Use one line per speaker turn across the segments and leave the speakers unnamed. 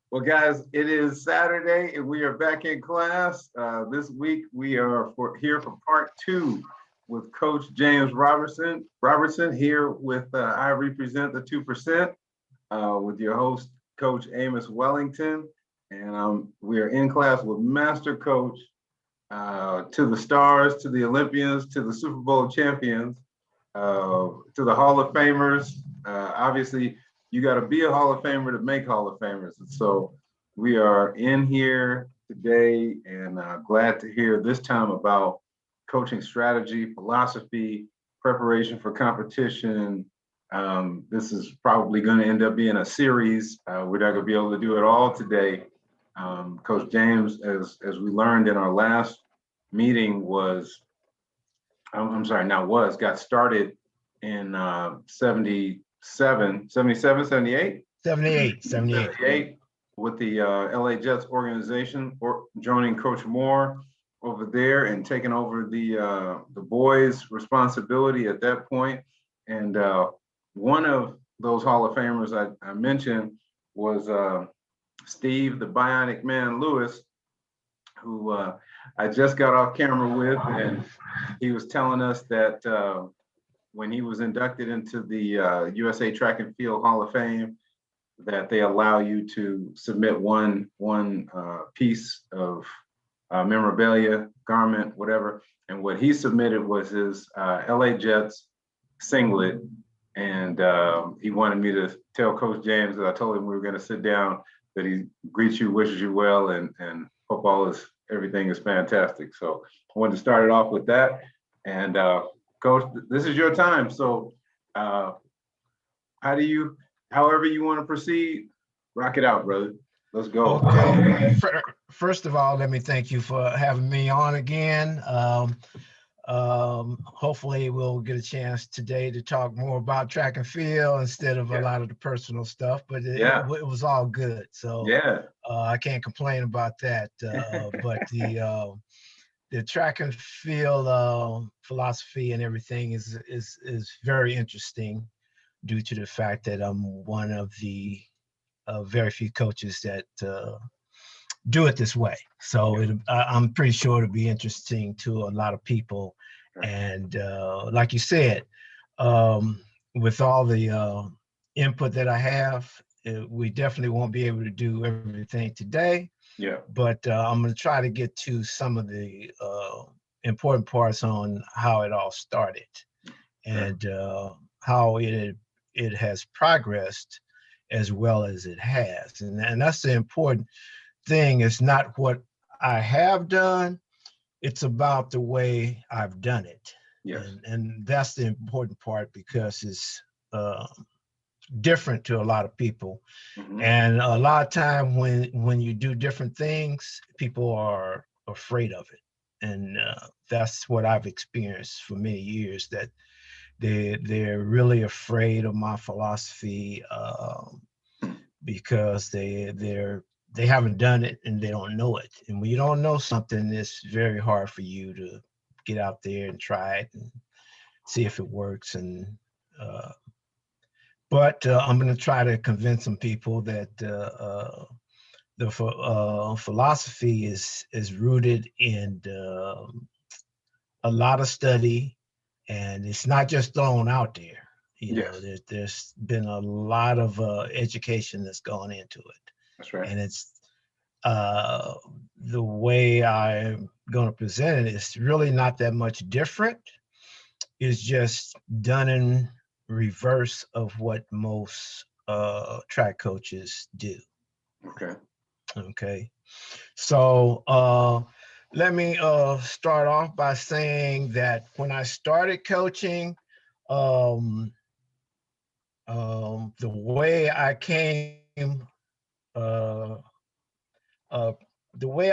Well, guys, it is Saturday and we are back in class. This week we are here for part two with Coach James Robertson. Robertson here with I represent the 2% with your host, Coach Amos Wellington, and we are in class with Master Coach to the stars, to the Olympians, to the Super Bowl champions, to the Hall of Famers. Obviously, you got to be a Hall of Famer to make Hall of Famers. And so we are in here today and glad to hear this time about coaching strategy, philosophy, preparation for competition. This is probably going to end up being a series. We're not going to be able to do it all today. Coach James, as we learned in our last meeting, got started in 77, 78? 78 with the LA Jets organization, or joining Coach Moore over there and taking over the boys' responsibility at that point. And one of those Hall of Famers I mentioned was Steve, the Bionic Man Lewis, who I just got off camera with, and he was telling us that when he was inducted into the USA Track and Field Hall of Fame, that they allow you to submit one piece of memorabilia, garment, whatever. And what he submitted was his LA Jets singlet. And he wanted me to tell Coach James that I told him we were going to sit down, that he greets you, wishes you well, and hope everything is fantastic. So I wanted to start it off with that. And Coach, this is your time. So however you want to proceed, rock it out, brother. Let's go.
Okay. First of all, let me thank you for having me on again. Hopefully we'll get a chance today to talk more about track and field instead of a lot of the personal stuff, but it was all good. So I can't complain about that. But the track and field philosophy and everything is very interesting, due to the fact that I'm one of the very few coaches that do it this way. So I'm pretty sure it'll be interesting to a lot of people. And like you said, with all the input that I have, we definitely won't be able to do everything today.
Yeah.
But I'm going to try to get to some of the important parts on how it all started and how it has progressed as well as it has. And that's the important thing. It's not what I have done, it's about the way I've done it.
Yes.
And that's the important part, because it's different to a lot of people. Mm-hmm. And a lot of time when you do different things, people are afraid of it. And that's what I've experienced for many years, that they're really afraid of my philosophy because they haven't done it and they don't know it. And when you don't know something, it's very hard for you to get out there and try it and see if it works. And but I'm going to try to convince some people that the philosophy is rooted in a lot of study. And it's not just thrown out there. You know, there's been a lot of education that's gone into it.
That's right.
And it's the way I'm going to present it is really not that much different. It's just done in reverse of what most track coaches do. Okay. So let me start off by saying that when I started coaching, the way I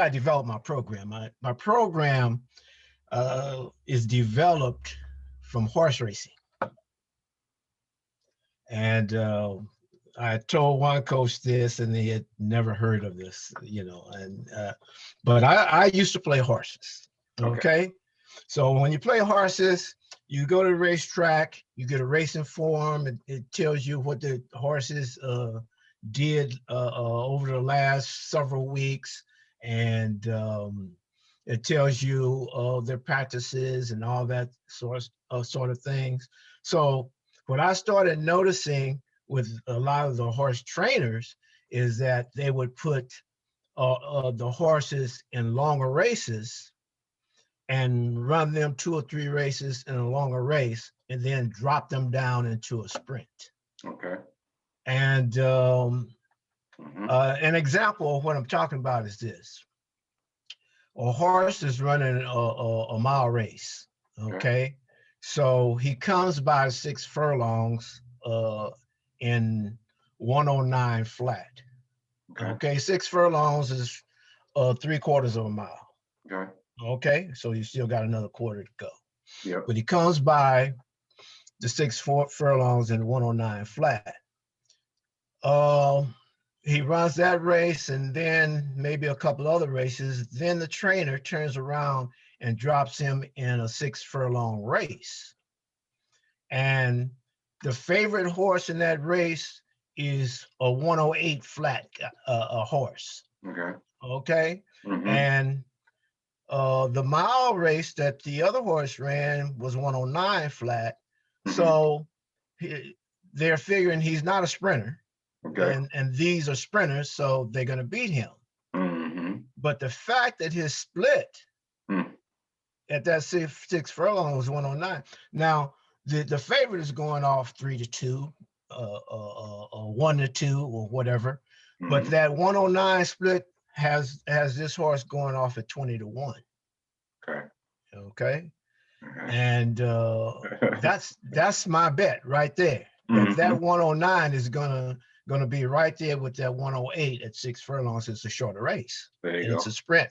developed my program. My program is developed from horse racing. And I told one coach this, and he had never heard of this, but I used to play horses. Okay. So when you play horses, you go to the racetrack, you get a racing form, it tells you what the horses did over the last several weeks, and it tells you their practices and all that sort of things. So what I started noticing with a lot of the horse trainers is that they would put the horses in longer races and run them 2 or 3 races in a longer race, and then drop them down into a sprint.
Okay.
And an example of what I'm talking about is this. A horse is running a mile race, okay? So he comes by 6 furlongs in 109 flat. Okay, 6 furlongs is 3/4 of a mile. Okay, so you still got another quarter to go.
Yeah.
But he comes by the 6 furlongs in 109 flat. He runs that race and then maybe a couple other races. Then the trainer turns around and drops him in a 6 furlong race. And the favorite horse in that race is a 108 flat a horse. Okay. And the mile race that the other horse ran was 109 flat. So they're figuring he's not a sprinter. And these are sprinters, so they're going to beat him. But the fact that his split at that 6 furlong was 109. Now, the favorite is going off 3-2, 1-2, or whatever. But that 109 split has this horse going off at 20-1. Okay. And that's my bet right there. That 109 is gonna be right there with that 108 at 6 furlongs. It's a shorter race. It's a sprint.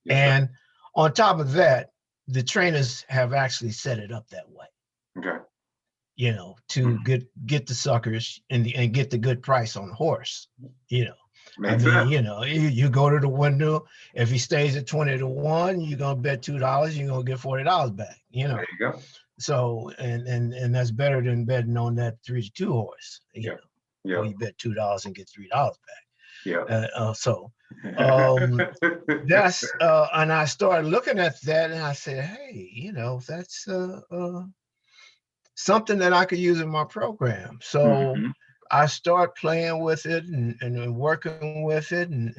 And on top of that, the trainers have actually set it up that way. You know, to get the suckers and get the good price on the horse. You know, you know, you go to the window. If he stays at 20-1, you're gonna bet $2. You're gonna get $40 back. You know.
There you go.
So and that's better than betting on that 3-2 horse. You know, where you bet $2 and get $3 back. So that's and I started looking at that and I said, hey, you know, that's something that I could use in my program. So I start playing with it and working with it, and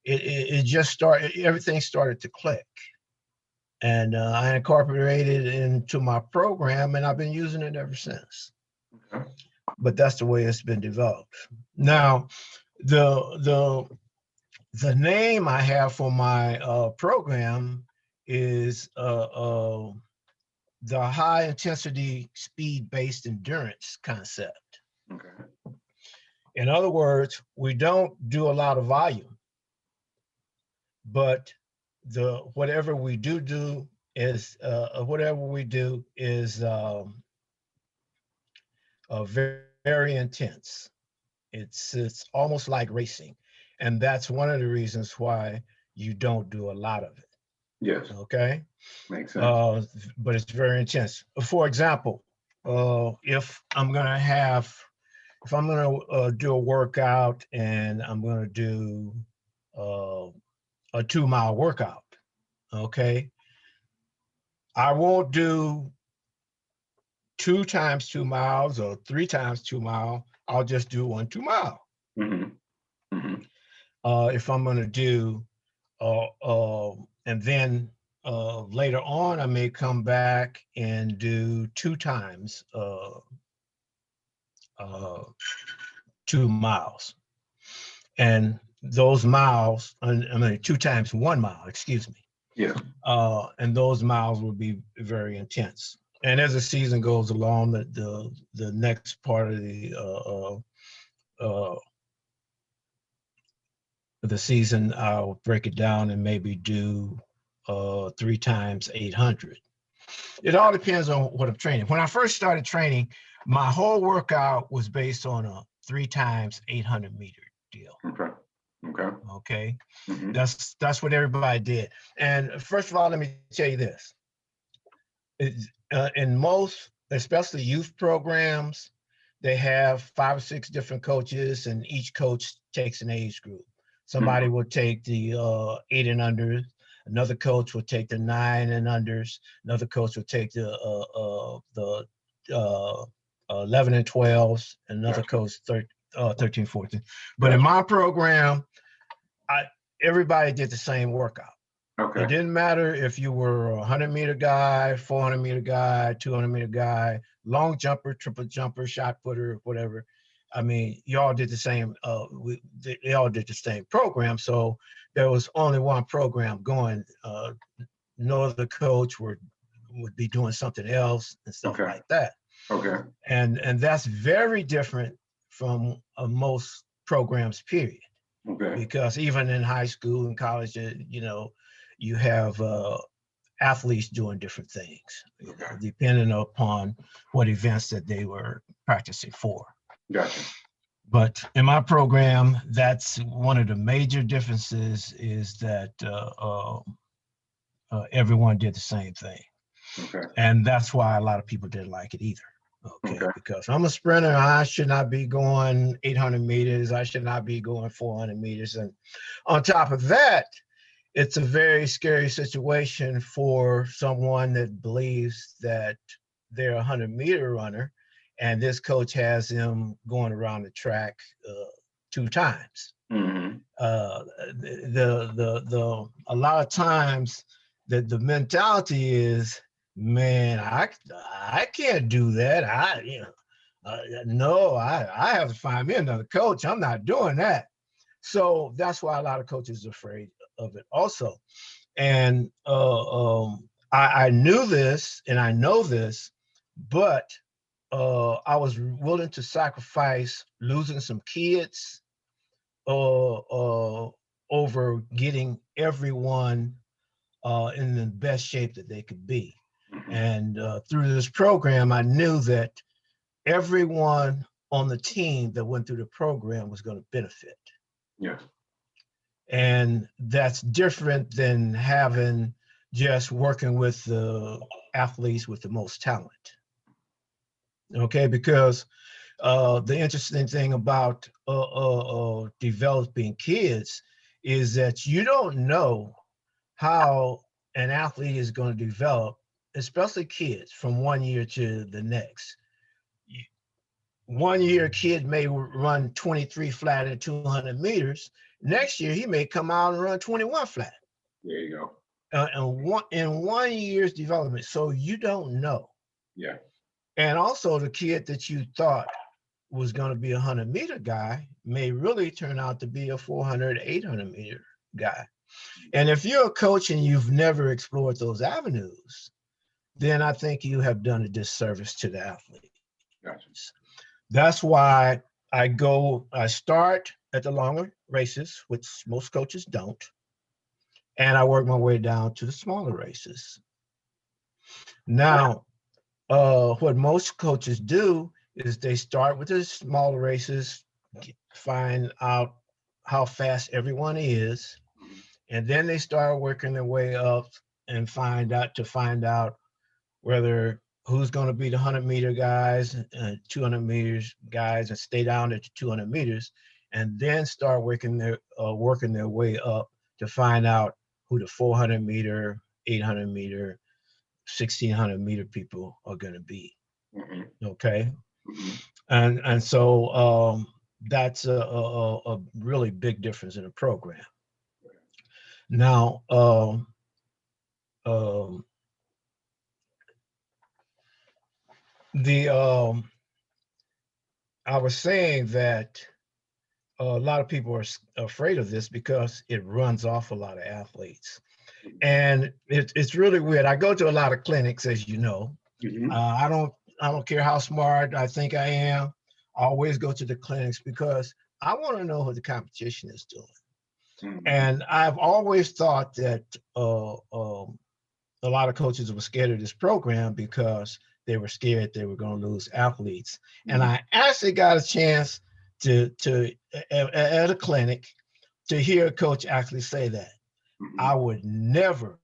it just started. Everything started to click, and I incorporated it into my program, and I've been using it ever since. But that's the way it's been developed. Now, the name I have for my program is the high intensity speed-based endurance concept. In other words, we don't do a lot of volume, but whatever we do is very, very intense. It's almost like racing, and that's one of the reasons why you don't do a lot of it. Okay.
Makes sense.
But it's very intense. For example, if I'm gonna do a workout and I'm gonna do a 2-mile workout, okay, I won't do 2 times 2 miles or 3 times 2 miles. I'll just do 1 2-mile. If I'm gonna do and then later on, I may come back and do 2 times 2 miles. And those miles, I mean, 2 times 1 mile, excuse me. And those miles will be very intense. And as the season goes along, the next part of the season, I'll break it down and maybe do 3 times 800. It all depends on what I'm training. When I first started training, my whole workout was based on a 3 times 800 meter deal. Okay. That's what everybody did. And first of all, let me tell you this. In most, especially youth programs, they have 5 or 6 different coaches, and each coach takes an age group. Somebody will take the 8 and under. Another coach will take the 9 and unders. Another coach will take the 11 and 12s. Another coach 13, 14. But in my program, everybody did the same workout.
Okay.
It didn't matter if you were a 100-meter guy, 400-meter guy, 200-meter guy, long jumper, triple jumper, shot putter, whatever. I mean, you all did the same. They all did the same program. So there was only one program going. No other coach would be doing something else and stuff like that.
Okay.
And that's very different from most programs, period.
Okay.
Because even in high school and college, you have athletes doing different things, depending upon what events that they were practicing for.
Gotcha.
But in my program, that's one of the major differences, is that everyone did the same thing.
Okay.
And that's why a lot of people didn't like it either. Okay. Because I'm a sprinter, I should not be going 800 meters. I should not be going 400 meters. And on top of that, it's a very scary situation for someone that believes that they're a 100-meter runner, and this coach has them going around the track 2 times.
Mm-hmm.
A lot of times the mentality is, man, I can't do that. No, I have to find me another coach. I'm not doing that. So that's why a lot of coaches are afraid of it also. And I knew this, and I know this, but I was willing to sacrifice losing some kids over getting everyone in the best shape that they could be. And through this program, I knew that everyone on the team that went through the program was going to benefit.
Yes.
And that's different than having just working with the athletes with the most talent. Okay, because the interesting thing about developing kids is that you don't know how an athlete is going to develop, especially kids, from one year to the next. 1 year, a kid may run 23 flat at 200 meters. Next year, he may come out and run 21 flat.
There you go.
In 1 year's development. So you don't know.
Yeah.
And also, the kid that you thought was going to be a 100-meter guy may really turn out to be a 400, 800-meter guy. And if you're a coach and you've never explored those avenues, then I think you have done a disservice to the athlete.
Gotcha.
That's why I start at the longer races, which most coaches don't, and I work my way down to the smaller races. Now, what most coaches do is they start with the smaller races, find out how fast everyone is, and then they start working their way up and find out whether who's going to be the 100-meter guys, 200 meters guys, and stay down at the 200 meters, and then start working their way up to find out who the 400-meter, 800-meter, 1,600-meter people are going to be. Mm-hmm. Okay, mm-hmm. and so that's a really big difference in the program. Now, I was saying that a lot of people are afraid of this because it runs off a lot of athletes. And it's really weird. I go to a lot of clinics, as you know. Mm-hmm. I don't care how smart I think I am. I always go to the clinics because I want to know what the competition is doing. Mm-hmm. And I've always thought that a lot of coaches were scared of this program because they were scared they were going to lose athletes. Mm-hmm. And I actually got a chance to at a clinic to hear a coach actually say that. Mm-hmm. I would never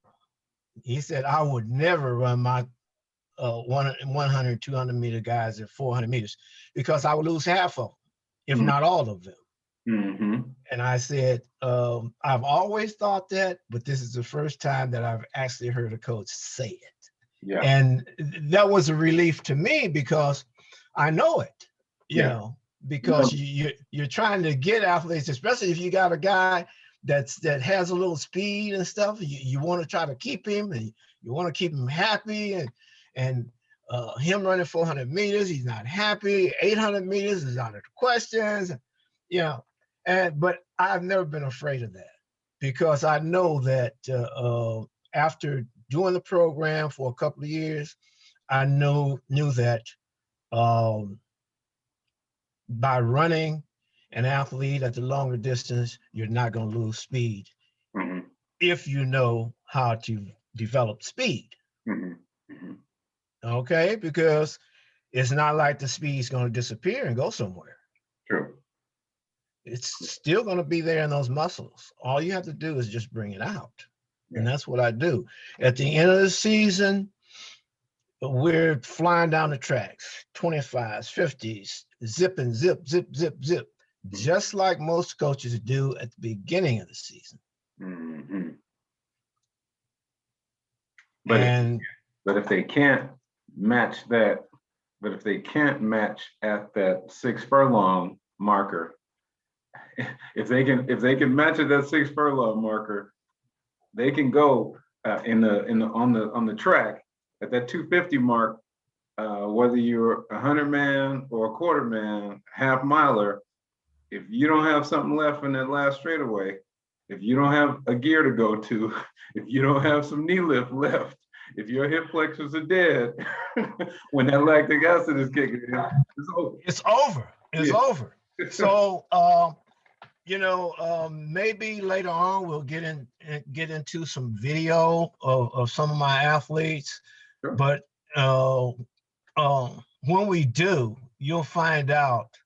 run my 100, 200 meter guys at 400 meters, because I would lose half of them, if not all of them.
Mm-hmm.
And I said, I've always thought that, but this is the first time that I've actually heard a coach say it.
Yeah.
And that was a relief to me, because I know it, you know, because you're trying to get athletes, especially if you got a guy that has a little speed and stuff. You want to try to keep him, and you want to keep him happy, and him running 400 meters, he's not happy. 800 meters is out of the questions, you know. But I've never been afraid of that, because I know that after doing the program for a couple of years, I knew that by running an athlete at the longer distance, you're not going to lose speed if you know how to develop speed. Okay, because it's not like the speed's going to disappear and go somewhere.
True.
It's still going to be there in those muscles. All you have to do is just bring it out. And that's what I do. At the end of the season, we're flying down the tracks, 25s, 50s, zipping, zip, zip, zip, zip, just like most coaches do at the beginning of the season.
But if they can't match that, at that 6 furlong marker, if they can match at that 6 furlong marker, they can go on the track at that 250 mark, whether you're a 100-man or a quarter-man, half miler. If you don't have something left in that last straightaway, if you don't have a gear to go to, if you don't have some knee lift left, if your hip flexors are dead, when that lactic acid is kicking in, it's over.
It's over. So, maybe later on we'll get into some video of some of my athletes. Sure. But when we do, you'll find out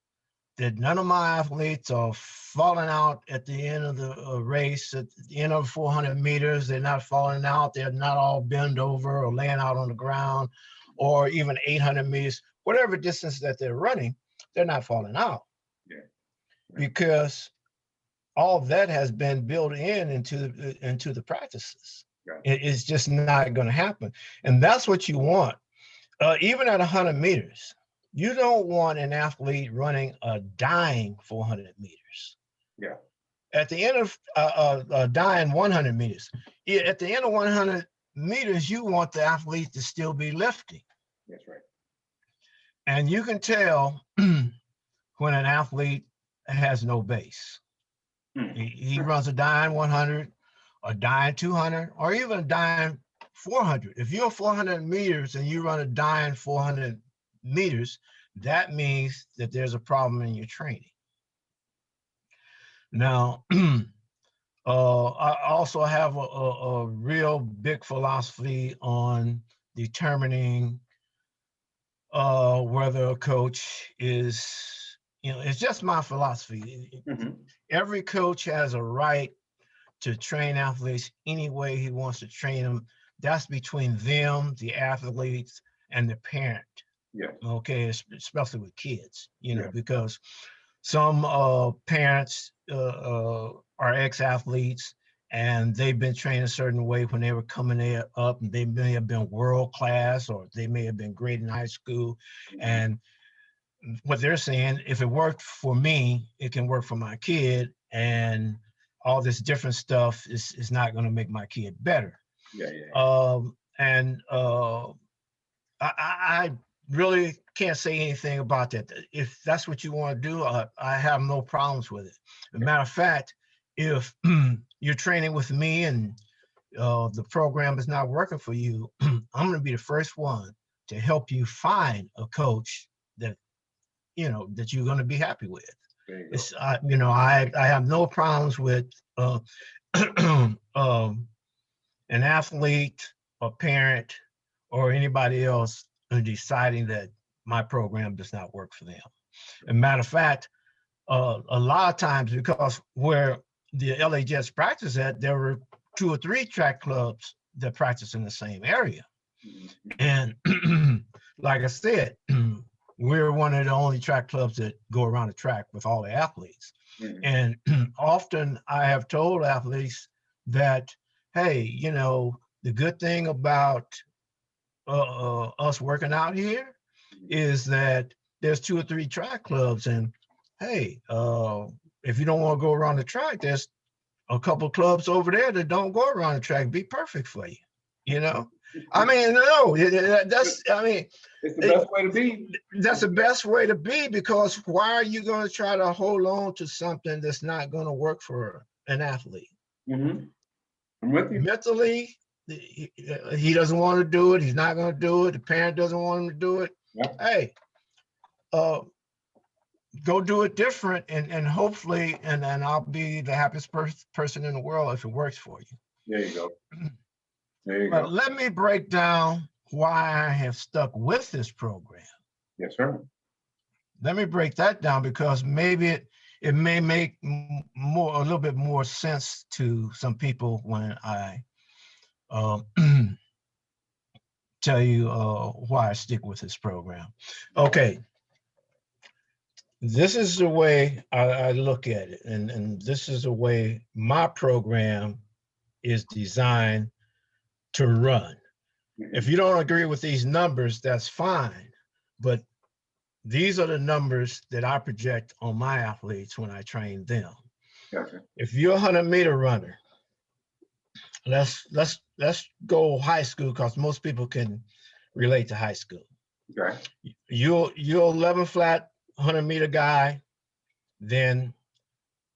that none of my athletes are falling out at the end of the race, at the end of 400 meters. They're not falling out. They're not all bent over or laying out on the ground, or even 800 meters, whatever distance that they're running, they're not falling out. Yeah. Because all of that has been built into the practices. Yeah. It's just not going to happen. And that's what you want. Even at 100 meters, you don't want an athlete running a dying 400 meters.
Yeah.
At the end of dying 100 meters, at the end of 100 meters, you want the athlete to still be lifting.
That's right.
And you can tell when an athlete has no base. He runs a dying 100, a dying 200, or even a dying 400. If you're 400 meters and you run a dying 400 meters, that means that there's a problem in your training. Now, I also have a real big philosophy on determining whether a coach is, it's just my philosophy. Every coach has a right to train athletes any way he wants to train them. That's between them, the athletes, and the parent. Yeah. Okay, especially with kids, because some parents are ex-athletes, and they've been trained a certain way when they were coming up, and they may have been world class, or they may have been great in high school. And what they're saying, if it worked for me, it can work for my kid, and all this different stuff is not going to make my kid better. I really can't say anything about that. If that's what you want to do, I have no problems with it. As a matter of fact, if you're training with me and the program is not working for you, I'm going to be the first one to help you find a coach that that you're going to be happy with. It's I have no problems with an athlete, a parent, or anybody else deciding that my program does not work for them. As a matter of fact, a lot of times, because where the LA Jets practice at, there were 2 or 3 track clubs that practice in the same area. And like I said, we're one of the only track clubs that go around the track with all the athletes. And often I have told athletes that, hey, you know, the good thing about us working out here is that there's 2 or 3 track clubs, and hey, if you don't want to go around the track, there's a couple clubs over there that don't go around the track, be perfect for you, you know? I mean, no, that's, I mean,
it's the best way to be.
That's the best way to be, because why are you going to try to hold on to something that's not going to work for an athlete?
I'm with you.
Mentally, he doesn't want to do it. He's not going to do it. The parent doesn't want him to do it. Yep. Hey, go do it different, and hopefully, and I'll be the happiest person in the world if it works for you.
There you go. There you
go.
But
let me break down why I have stuck with this program.
Yes, sir.
Let me break that down, because maybe it may make a little bit more sense to some people when I tell you why I stick with this program. Okay. This is the way I look at it, and this is the way my program is designed to run. If you don't agree with these numbers, that's fine, but these are the numbers that I project on my athletes when I train them.
Gotcha. If
you're a 100-meter runner, let's go high school, because most people can relate to high school.
Okay.
You're 11 flat 100-meter guy, then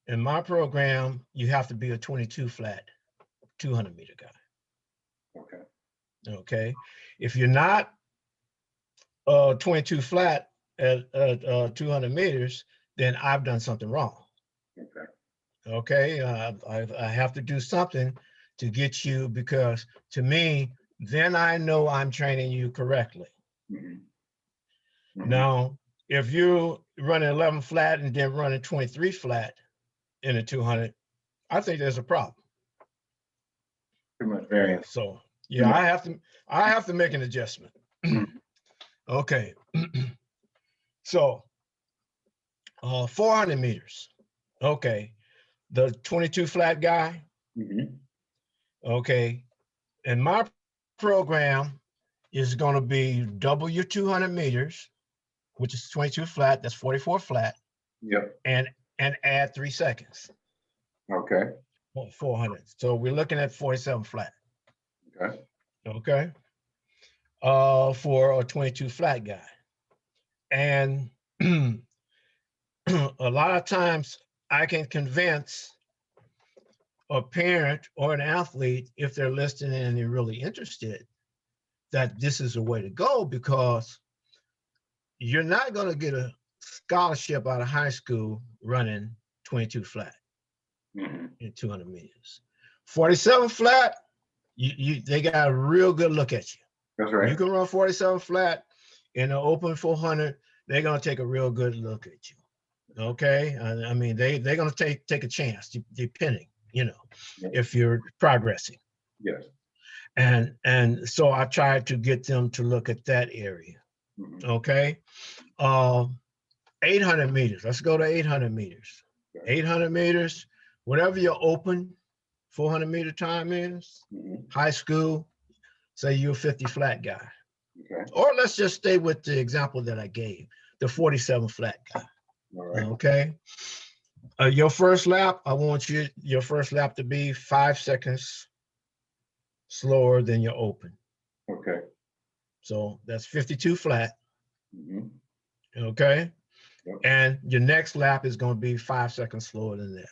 in my program, you have to be a 22 flat 200-meter guy.
Okay.
Okay. If you're not 22 flat at 200 meters, then I've done something wrong.
Okay.
Okay. I have to do something to get you, because to me, then I know I'm training you correctly. Now, if you're running 11 flat and then running 23 flat in a 200, I think there's a problem.
Too much variance.
So yeah, I have to make an adjustment. Okay. So 400 meters. Okay. The 22 flat guy. Okay. And my program is going to be double your 200 meters, which is 22 flat. That's 44 flat.
Yep.
And add 3 seconds.
Okay.
400. So we're looking at 47 flat.
Okay.
Okay. For a 22 flat guy. And a lot of times I can convince a parent or an athlete, if they're listening and they're really interested, that this is the way to go, because you're not going to get a scholarship out of high school running 22 flat in 200 meters. 47 flat, they got a real good look at you.
That's right.
You can run 47 flat in an open 400. They're going to take a real good look at you. Okay. I mean, they're going to take a chance, depending, if you're progressing.
Yes.
And so I tried to get them to look at that area. Okay. 800 meters. Let's go to 800 meters. 800 meters, whatever your open 400 meter time is, high school, say you're a 50 flat guy.
Okay.
Or let's just stay with the example that I gave, the 47 flat guy.
All right.
Okay. Your first lap, I want your first lap to be 5 seconds slower than your open.
Okay.
So that's 52 flat. Okay. Yep. And your next lap is going to be 5 seconds slower than that.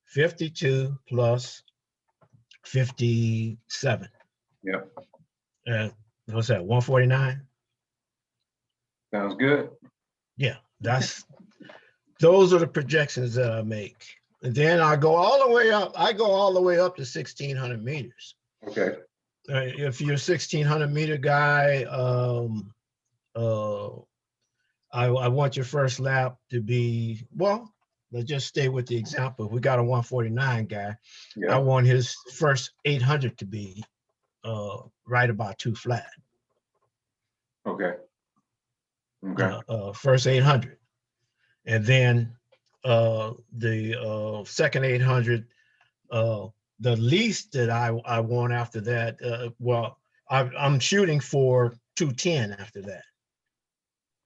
52 plus 57.
Yep.
What's that? 149?
Sounds good.
Yeah, those are the projections that I make. And then I go all the way up. I go all the way up to 1,600 meters.
Okay.
If you're a 1,600 meter guy, I want your first lap to be, well, let's just stay with the example. We got a 149 guy. Yeah. I want his first 800 to be right about 2 flat.
Okay. Okay.
First 800. And then the second 800, the least that I want after that, well, I'm shooting for 210 after that.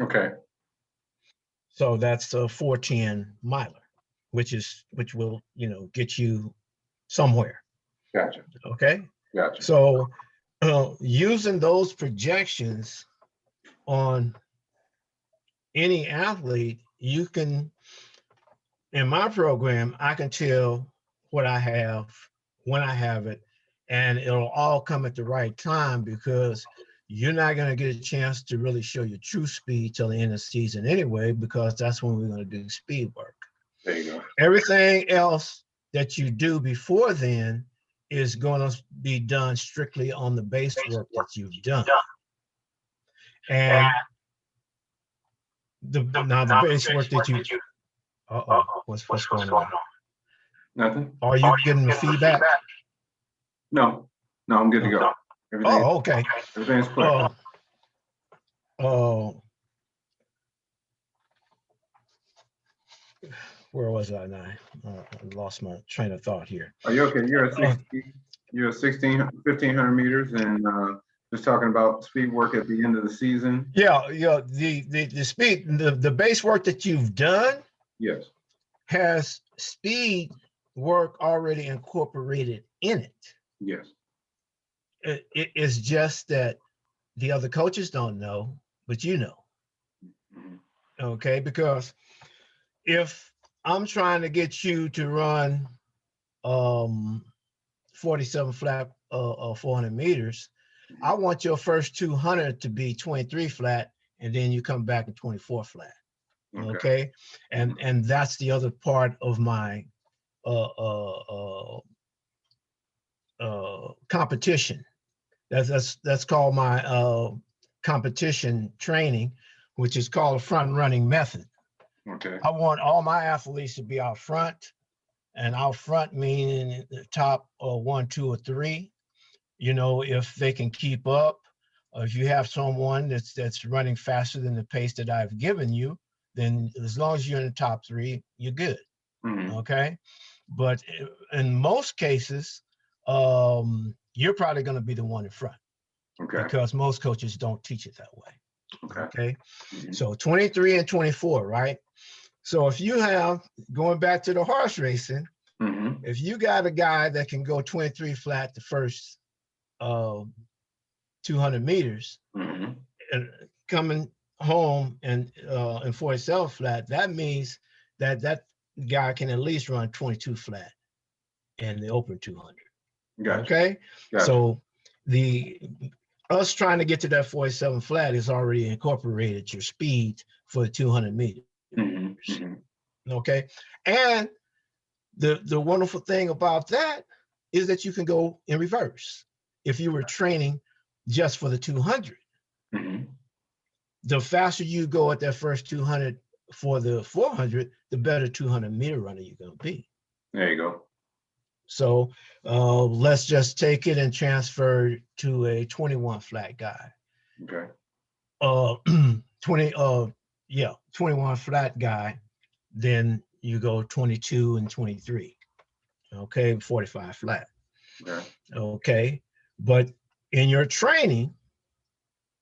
Okay.
So that's a 410 miler, which will, get you somewhere.
Gotcha.
Okay.
Gotcha.
So using those projections on any athlete, you can, in my program, I can tell what I have, when I have it, and it'll all come at the right time, because you're not going to get a chance to really show your true speed till the end of the season anyway, because that's when we're going to do speed work.
There you go.
Everything else that you do before then is going to be done strictly on the base work that you've done. And the base work that you, what's going on?
Nothing.
Are you getting the feedback?
No, I'm good to go.
Oh, okay.
Everything's clear.
Where was I now? I lost my train of thought here.
Are you okay? You're at 1,500 meters, and just talking about speed work at the end of the season.
Yeah. The speed, the base work that you've done.
Yes.
Has speed work already incorporated in it.
Yes.
It's just that the other coaches don't know, but you know.
Mm-hmm.
Okay, because if I'm trying to get you to run 47 flat 400 meters, I want your first 200 to be 23 flat, and then you come back at 24 flat. Okay. And that's the other part of my competition. That's called my competition training, which is called a front running method.
Okay.
I want all my athletes to be out front, and out front meaning the top 1, 2, or 3. If they can keep up, if you have someone that's running faster than the pace that I've given you, then as long as you're in the top 3, you're good. Mm-hmm. Okay. But in most cases, you're probably going to be the one in front. Okay. Because most coaches don't teach it that way. Okay. Mm-hmm. So 23 and 24, right? So if you have, going back to the horse racing, mm-hmm. if you got a guy that can go 23 flat the first 200 meters, mm-hmm. and coming home and 47 flat, that means that guy can at least run 22 flat in the open 200. Gotcha. Okay. Gotcha. So us trying to get to that 47 flat is already incorporated your speed for the 200 meters. Mm-hmm. Mm-hmm. Okay. And the wonderful thing about that is that you can go in reverse. If you were training just for the 200, mm-hmm. the faster you go at that first 200 for the 400, the better 200 meter runner you're going to be.
There you go.
So let's just take it and transfer to a 21 flat guy.
Okay.
21 flat guy. Then you go 22 and 23. Okay, 45 flat. Okay. Okay, but in your training,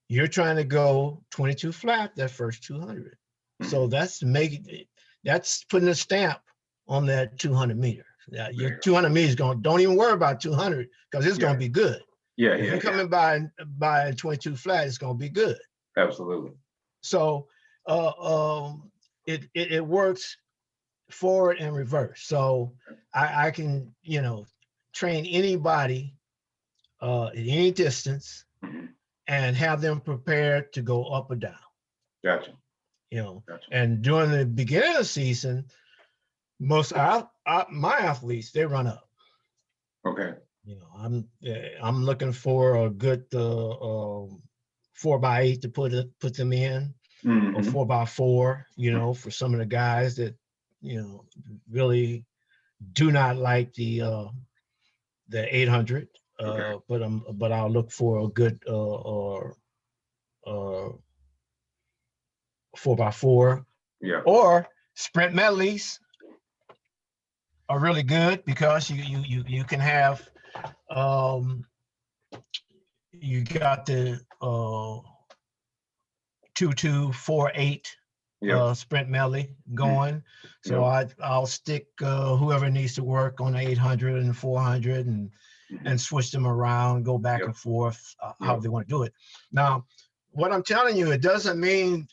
you're trying to go 22 flat that first 200. Mm-hmm. So that's putting a stamp on that 200 meter. Your 200 meters don't even worry about 200, because it's going to be good.
Yeah,
if you're coming by 22 flat, it's going to be good.
Absolutely.
So it works forward and reverse. So I can train anybody at any distance, mm-hmm. and have them prepared to go up or down.
Gotcha.
Gotcha. And during the beginning of the season, most my athletes, they run up.
Okay.
I'm looking for a good 4x8 to put them in, mm-hmm. or 4x4. For some of the guys that really do not like the 800. Okay. But I'll look for a good 4x4.
Yeah.
Or sprint medleys are really good because you can have you got the 2-2-4-8 sprint medley going. So I'll stick whoever needs to work on the 800 and 400 and switch them around, go back and forth, how they want to do it. Now, what I'm telling you, it doesn't mean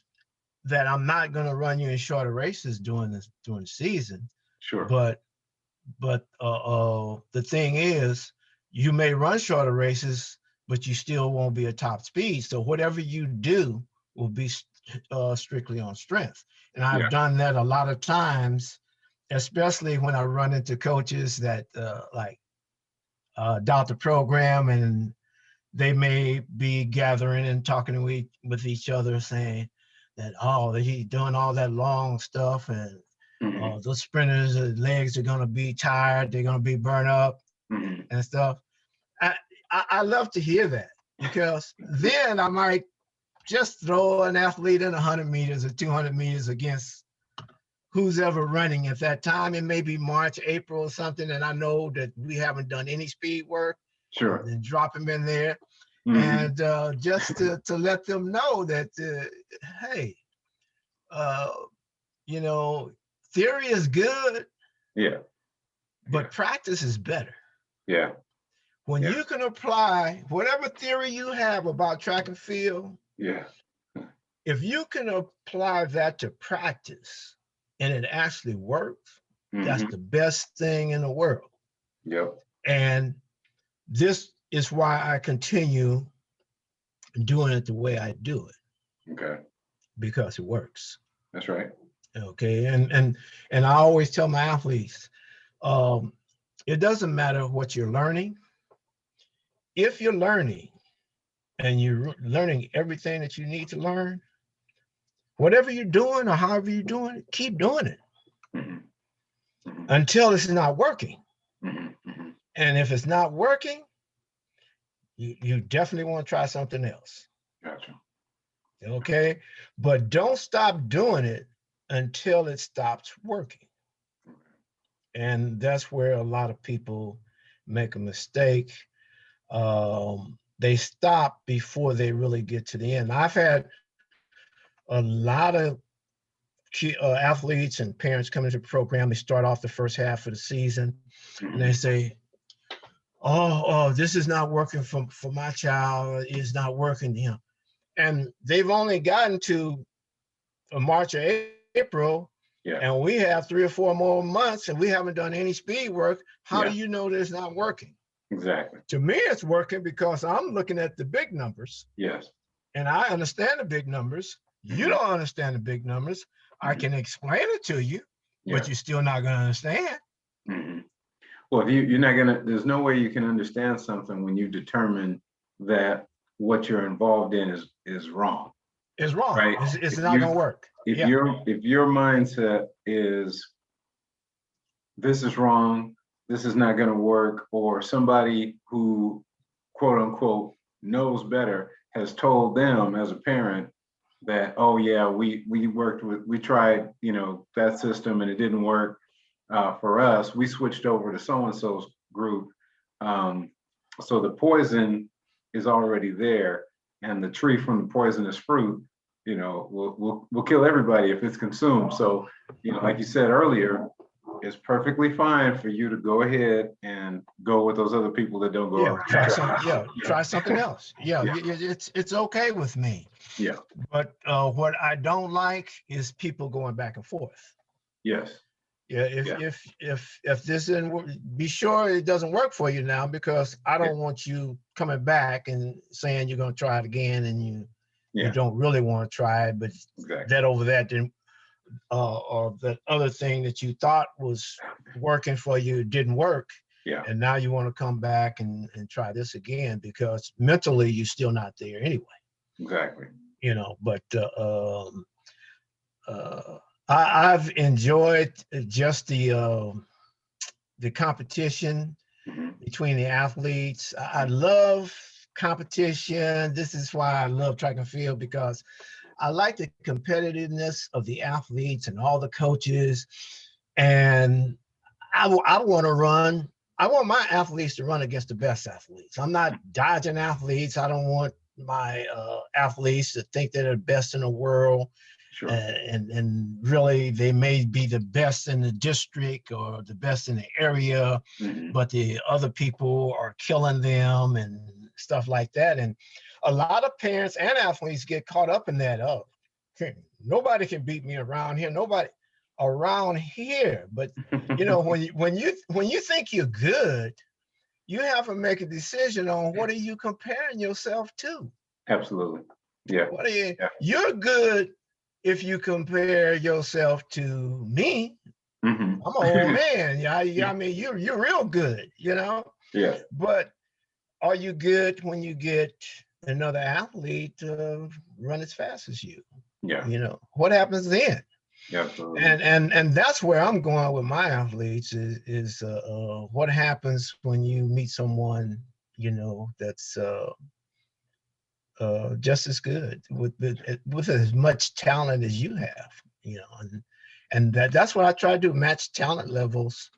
that I'm not going to run you in shorter races during the season.
Sure.
But the thing is, you may run shorter races, but you still won't be at top speed. So whatever you do will be strictly on strength. And I've done that a lot of times, especially when I run into coaches that doubt the program, and they may be gathering and talking with each other, saying that, oh, he's doing all that long stuff, and those sprinters' legs are going to be tired, they're going to be burned up and stuff. I love to hear that, because then I might just throw an athlete in 100 meters or 200 meters against who's ever running at that time. It may be March, April or something, and I know that we haven't done any speed work.
Sure.
And drop them in there. And just to let them know that, hey, theory is good.
Yeah.
But practice is better.
Yeah.
When you can apply whatever theory you have about track and field.
Yeah.
If you can apply that to practice and it actually works, that's the best thing in the world.
Yep.
And this is why I continue doing it the way I do it.
Okay.
Because it works.
That's right.
Okay. And I always tell my athletes, it doesn't matter what you're learning. If you're learning and you're learning everything that you need to learn, whatever you're doing or however you're doing it, keep doing it until it's not working. And if it's not working, you definitely want to try something else.
Gotcha.
Okay. But don't stop doing it until it stops working. And that's where a lot of people make a mistake. They stop before they really get to the end. I've had a lot of athletes and parents come into the program. They start off the first half of the season and they say, oh, this is not working for my child. It's not working, And they've only gotten to March or April, and we have 3 or 4 more months and we haven't done any speed work. How do you know that it's not working?
Exactly.
To me, it's working because I'm looking at the big numbers.
Yes.
And I understand the big numbers. You don't understand the big numbers. I can explain it to you, but you're still not going to understand.
Well, if you're not going to, there's no way you can understand something when you determine that what you're involved in is wrong.
It's wrong.
Right?
It's not going to work.
If your mindset is, this is wrong, this is not going to work, or somebody who, quote unquote, knows better has told them as a parent that, oh yeah, we tried, that system and it didn't work for us. We switched over to so-and-so's group. So the poison is already there, and the tree from the poisonous fruit, will kill everybody if it's consumed. So, like you said earlier, it's perfectly fine for you to go ahead and go with those other people that don't go.
Try something else. It's okay with me.
Yeah.
But what I don't like is people going back and forth.
Yes.
Yeah. If this didn't, be sure it doesn't work for you now, because I don't want you coming back and saying you're going to try it again and you don't really want to try it, but that over that didn't. Or that other thing that you thought was working for you didn't work.
Yeah. And
now you want to come back and try this again, because mentally you're still not there anyway.
Exactly.
But I've enjoyed just the competition between the athletes. I love competition. This is why I love track and field, because I like the competitiveness of the athletes and all the coaches. And I want to run. I want my athletes to run against the best athletes. I'm not dodging athletes. I don't want my athletes to think they're the best in the world.
Sure.
And really, they may be the best in the district or the best in the area, but the other people are killing them and stuff like that. And a lot of parents and athletes get caught up in that. Oh, nobody can beat me around here. Nobody around here. But you know, when you think you're good, you have to make a decision on what are you comparing yourself to.
Absolutely. Yeah.
What are you? Yeah. You're good if you compare yourself to me. I'm an old man. I mean, you're real good, you know.
Yeah.
But are you good when you get another athlete to run as fast as you?
Yeah.
You know, what happens then?
Yeah, absolutely.
And that's where I'm going with my athletes is what happens when you meet someone, you know, that's just as good with as much talent as you have, you know, and that's what I try to do, match talent levels,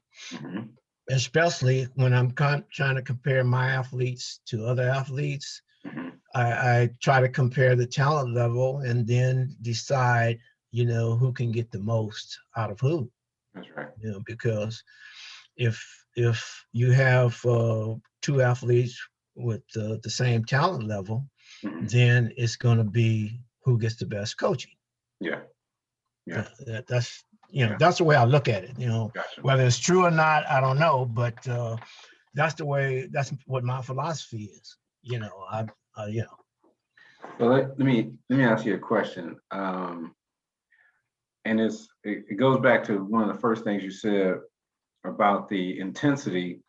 especially when I'm trying to compare my athletes to other athletes. I try to compare the talent level and then decide, you know, who can get the most out of who.
That's right.
You know, because if you have two athletes with the same talent level, then it's going to be who gets the best coaching.
Yeah. Yeah.
That's, you know, that's the way I look at it. You know,
Gotcha.
Whether it's true or not, I don't know, but that's what my philosophy is. You know, you know.
Well, let me ask you a question. And it goes back to one of the first things you said about the intensity.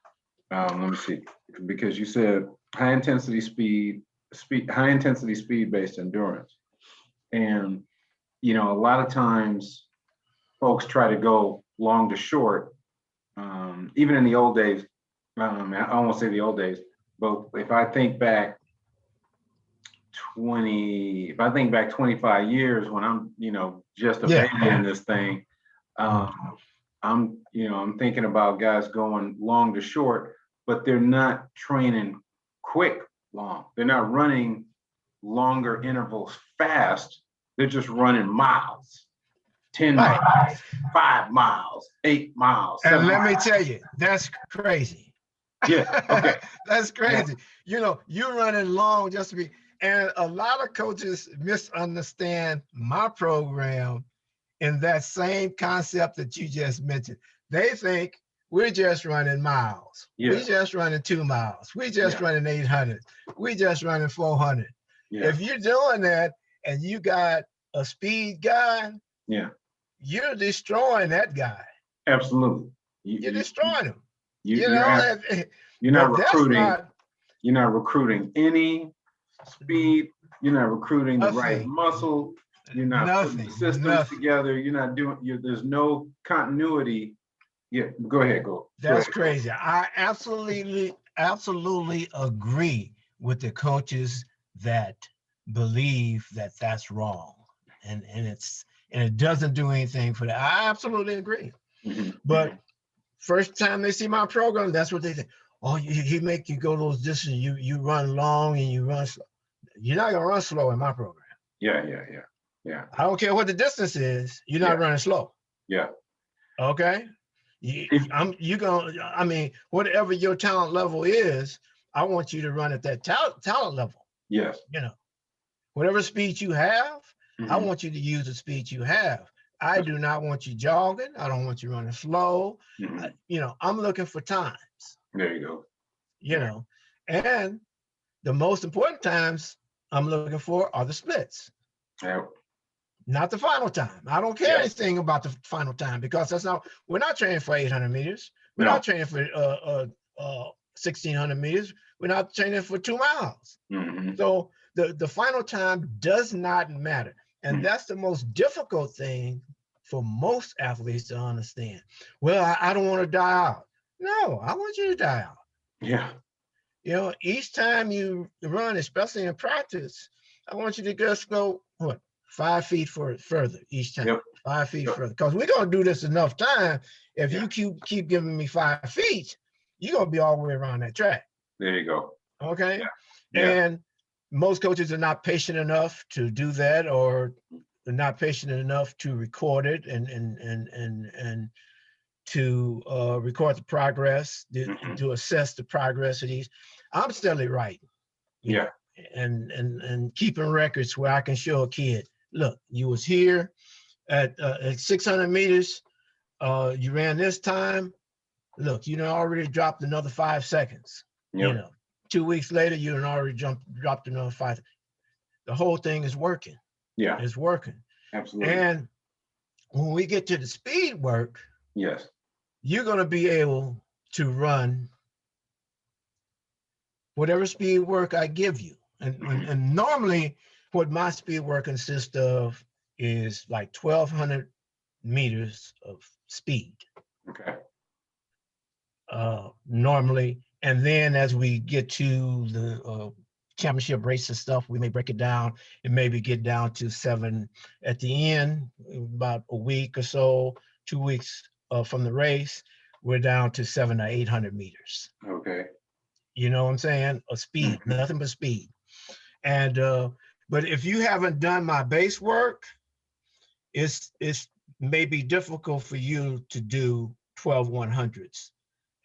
Let me see, because you said high intensity speed-based endurance. And, you know, a lot of times folks try to go long to short, even in the old days. I won't say the old days, but if I think back 25 years when I'm, you know, just a baby in this thing, I'm thinking about guys going long to short, but they're not training quick long. They're not running longer intervals fast. They're just running miles, 10 miles, 5 miles, 8 miles.
And let me tell you, that's crazy.
Yeah, okay.
That's crazy. Yeah. You know, you're running long just to be, and a lot of coaches misunderstand my program in that same concept that you just mentioned. They think we're just running miles. Yeah. We're just running 2 miles. We're just running 800. We're just running 400. Yeah. If you're doing that and you got a speed guy, you're destroying that guy.
Absolutely.
You're destroying him.
You're not recruiting any speed. You're not recruiting the right muscle. You're not putting the systems together. You're not doing. There's no continuity. Yeah, go ahead.
That's crazy. I absolutely agree with the coaches that believe that that's wrong, and it doesn't do anything for that. I absolutely agree. But first time they see my program, that's what they think. Oh, he make you go those distances. You run long and you run slow. You're not gonna run slow in my program.
Yeah.
I don't care what the distance is. You're not running slow.
Yeah.
Okay. Whatever your talent level is, I want you to run at that talent level.
Yes.
You know, whatever speed you have, I want you to use the speed you have. I do not want you jogging. I don't want you running slow. You know, I'm looking for times.
There you go.
You know, and the most important times I'm looking for are the splits.
Yeah.
Not the final time. I don't care anything about the final time, because we're not training for 800 meters. We're not training for 1,600 meters. We're not training for 2 miles. So the final time does not matter. And that's the most difficult thing for most athletes to understand. Well, I don't want to die out. No, I want you to die out.
Yeah.
You know, each time you run, especially in practice, I want you to just go, what, 5 feet further each time.
Yep.
5 feet further. Because we're going to do this enough time. If you keep giving me 5 feet, you're going to be all the way around that track.
There you go.
Okay. And most coaches are not patient enough to do that, or they're not patient enough to record it and to record the progress, to assess the progress of these. I'm steadily writing, you know, and keeping records where I can show a kid, look, you was here at 600 meters, you ran this time. Look, you done already dropped another 5 seconds. You know, 2 weeks later, you done already dropped another 5. The whole thing is working.
Yeah,
it's working.
Absolutely.
And when we get to the speed work, you're going to be able to run whatever speed work I give you. And normally what my speed work consists of is like 1,200 meters of speed.
Okay.
Normally. And then as we get to the championship race and stuff, we may break it down and maybe get down to 7 at the end, about a week or so, 2 weeks from the race, we're down to 700 or 800 meters.
Okay.
You know what I'm saying? A speed, nothing but speed. And but if you haven't done my base work, it's maybe difficult for you to do 12/100s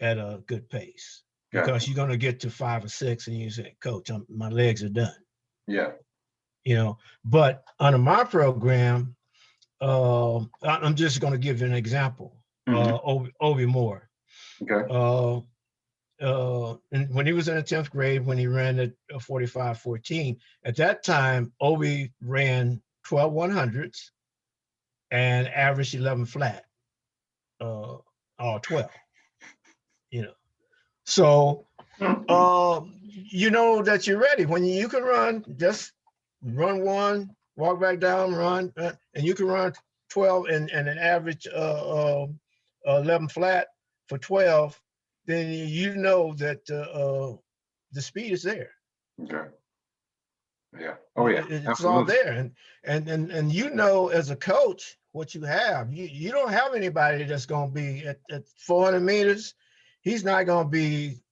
at a good pace, because you're going to get to 5 or 6 and you say, Coach, my legs are done.
Yeah.
You know, but under my program, I'm just going to give you an example. Obi Moore.
Okay.
And when he was in the 10th grade, when he ran at 45:14, at that time, Obi ran 12/100s and averaged 11 flat, or 12, you know. So, you know that you're ready. When you can run, just run 1, walk back down, run, and you can run 12 and an average 11 flat for 12, then you know that the speed is there.
Okay. Yeah. Oh yeah.
It's
Absolutely.
all there, and you know, as a coach, what you have. You don't have anybody that's going to be at 400 meters. He's not going to be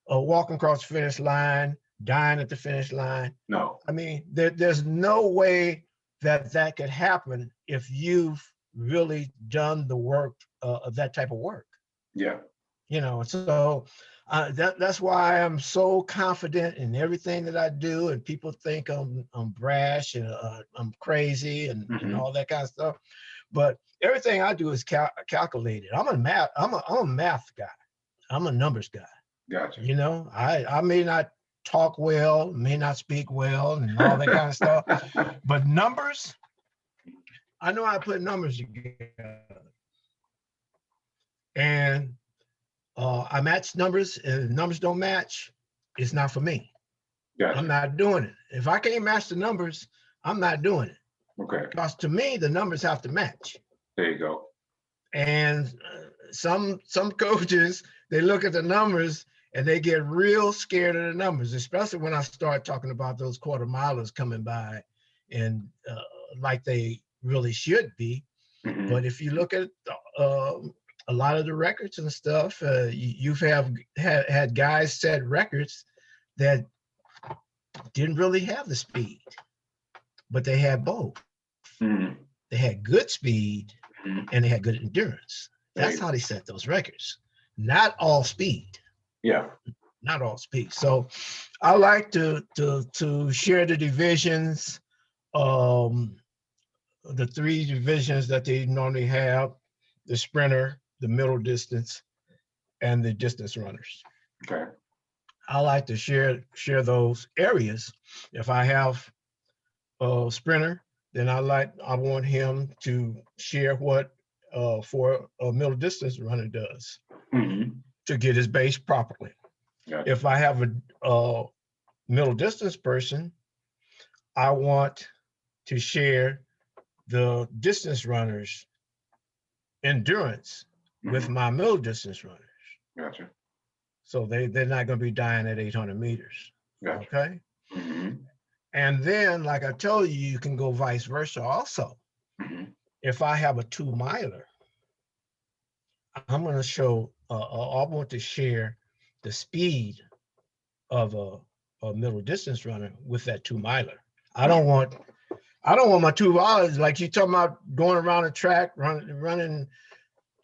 walking across the finish line, dying at the finish line.
No.
I mean, there's no way that could happen if you've really done the work of that type of work.
Yeah.
You know, so that's why I'm so confident in everything that I do, and people think I'm brash and I'm crazy and all that kind of stuff. But everything I do is calculated. I'm a math guy. I'm a numbers guy.
Gotcha.
You know, I may not talk well, may not speak well, and all that kind of stuff, but numbers, I know how to put numbers together. And I match numbers, and if numbers don't match, it's not for me.
Gotcha.
I'm not doing it. If I can't match the numbers, I'm not doing it.
Okay.
Because to me, the numbers have to match.
There you go.
And some coaches, they look at the numbers and they get real scared of the numbers, especially when I start talking about those quarter milers coming by and like they really should be. But if you look at a lot of the records and stuff, you've had guys set records that didn't really have the speed, but they had both. They had good speed and they had good endurance. That's how they set those records. Not all speed.
Yeah.
Not all speed. So I like to share the divisions, the 3 divisions that they normally have: the sprinter, the middle distance, and the distance runners.
Okay.
I like to share those areas. If I have a sprinter, then I want him to share what for a middle distance runner does to get his base properly. Gotcha. If I have a middle distance person, I want to share the distance runners' endurance with my middle distance runners.
Gotcha.
So they're not going to be dying at 800 meters.
Gotcha.
Okay.
Mm-hmm.
And then, like I told you, you can go vice versa also.
Mm-hmm.
If I have a 2-miler, I'm going to show, I want to share the speed of a middle distance runner with that 2-miler. I don't want my 2 milers like you talking about going around the track, running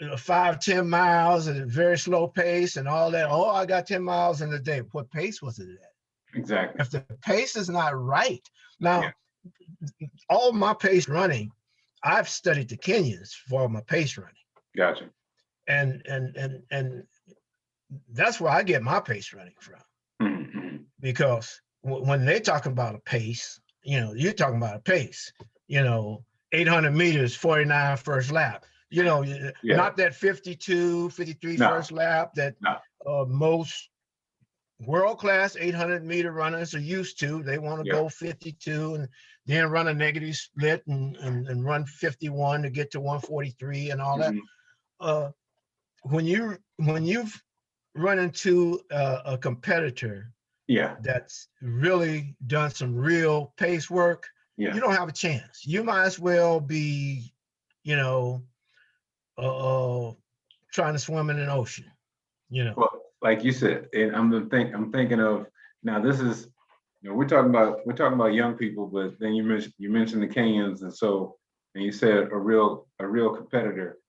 5-10 miles at a very slow pace and all that. Oh, I got 10 miles in a day. What pace was it at?
Exactly.
If the pace is not right. Now, all my pace running, I've studied the Kenyans for my pace running.
Gotcha.
And that's where I get my pace running from.
Mm-hmm.
Because when they talk about a pace, you're talking about a pace, 800 meters, 49 first lap, not that 52, 53 first lap that most world-class 800-meter runners are used to. They want to go 52 and then run a negative split and run 51 to get to 143 and all that. When you've run into a competitor that's really done some real pace work, you don't have a chance. You might as well be, trying to swim in an ocean,
Well, like you said, and I'm thinking of now. This is, we're talking about young people, but then you mentioned the Kenyans, and you said a real competitor,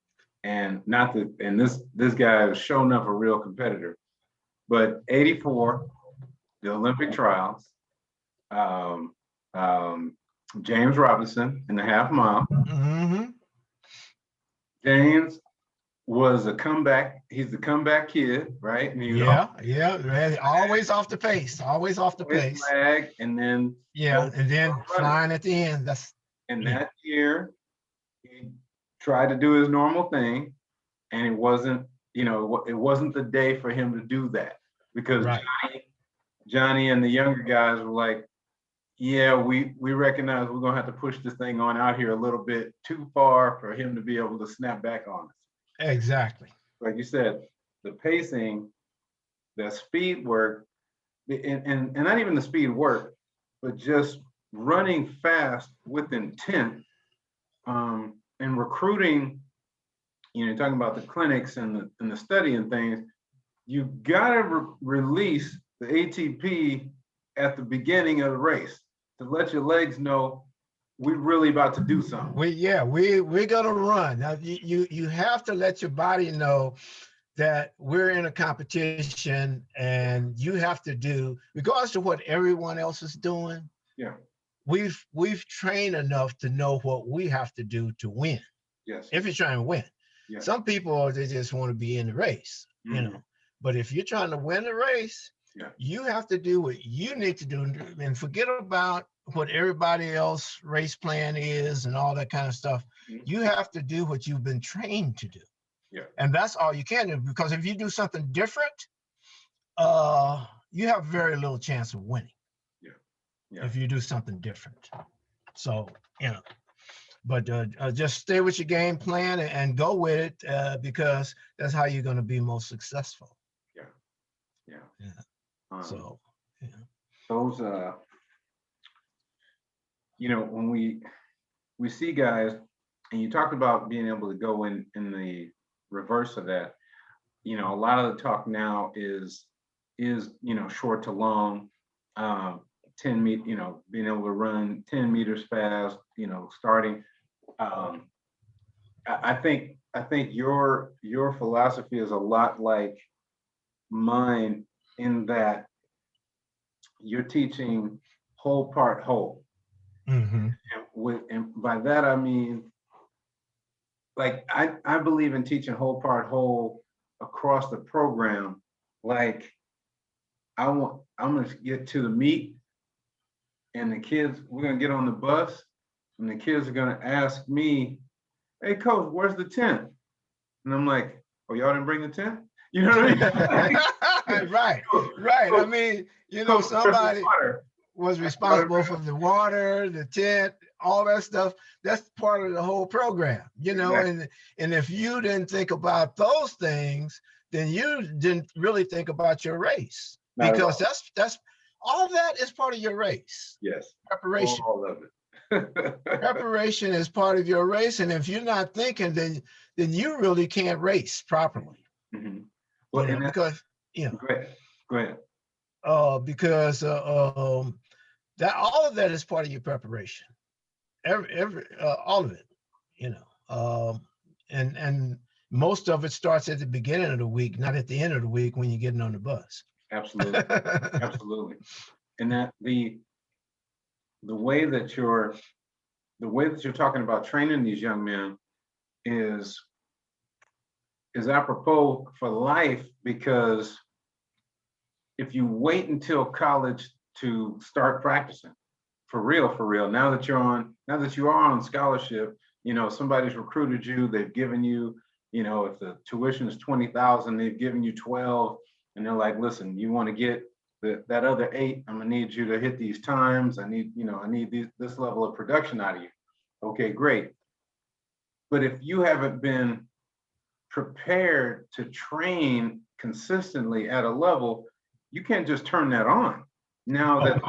and not that, and this guy is showing up a real competitor, but 84, the Olympic trials, James Robertson in the half mile.
Mm-hmm.
James was a comeback. He's the comeback kid, right?
And always off the pace.
Lag, and then
and then flying at the end.
That year, he tried to do his normal thing, and it wasn't the day for him to do that because Johnny and the younger guys were like, yeah, we recognize we're gonna have to push this thing on out here a little bit too far for him to be able to snap back on us.
Exactly.
Like you said, the pacing, the speed work, and not even the speed work, but just running fast with intent, and recruiting. You're talking about the clinics and the study and things. You gotta release the ATP at the beginning of the race to let your legs know we're really about to do something.
We're gonna run. Now you have to let your body know that we're in a competition, and you have to do, regardless of what everyone else is doing.
Yeah.
We've trained enough to know what we have to do to win.
Yes.
If you're trying to win.
Yes.
Some people, they just want to be in the race, But if you're trying to win the race, you have to do what you need to do and forget about what everybody else race plan is and all that kind of stuff. You have to do what you've been trained to do.
Yeah.
And that's all you can do, because if you do something different, you have very little chance of winning. Yeah. If you do something different. So, but just stay with your game plan and go with it, because that's how you're going to be most successful.
Yeah.
Those,
when we see guys, and you talked about being able to go in the reverse of that, a lot of the talk now is short to long, 10 meter, being able to run 10 meters fast, starting. I think your philosophy is a lot like mine in that you're teaching whole part whole.
Mm-hmm.
And by that I mean, like I believe in teaching whole part whole across the program. Like I'm gonna get to the meet, and we're gonna get on the bus, and the kids are gonna ask me, "Hey, coach, where's the tent?" And I'm like, "Oh, y'all didn't bring the tent?" You know what I mean?
Right. I mean, somebody was responsible for the water, the tent, all that stuff, that's part of the whole program, you know. Exactly. And if you didn't think about those things, then you didn't really think about your race. Not because that's all that is part of your race.
Yes.
Preparation.
All of it.
Preparation is part of your race. And if you're not thinking, then you really can't race properly.
Mm-hmm. Well,
you know, because, you know,
go ahead.
Because that all of that is part of your preparation. Every all of it, you know. And most of it starts at the beginning of the week, not at the end of the week when you're getting on the bus.
Absolutely. Absolutely. And that the way that you're talking about training these young men is apropos for life, because if you wait until college to start practicing for real, now that you are on scholarship, you know, somebody's recruited you, they've given you, you know, if the tuition is $20,000, they've given you 12, and they're like, listen, you want to get that other 8, I'm gonna need you to hit these times. I need this level of production out of you. Okay, great. But if you haven't been prepared to train consistently at a level, you can't just turn that on. Now that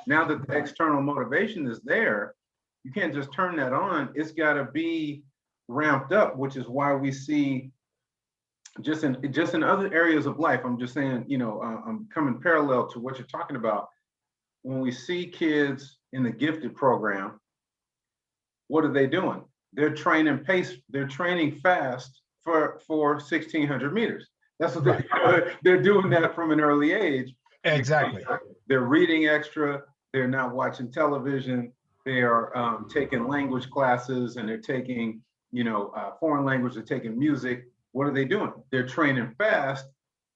the external motivation is there, you can't just turn that on. It's got to be ramped up, which is why we see just in other areas of life. I'm just saying, you know, I'm coming parallel to what you're talking about. When we see kids in the gifted program, what are they doing? They're training pace. They're training fast for 1,600 meters. That's what they're doing that from an early age.
Exactly.
They're reading extra. They're not watching television. They are taking language classes, and they're taking, you know, foreign language. They're taking music. What are they doing? They're training fast.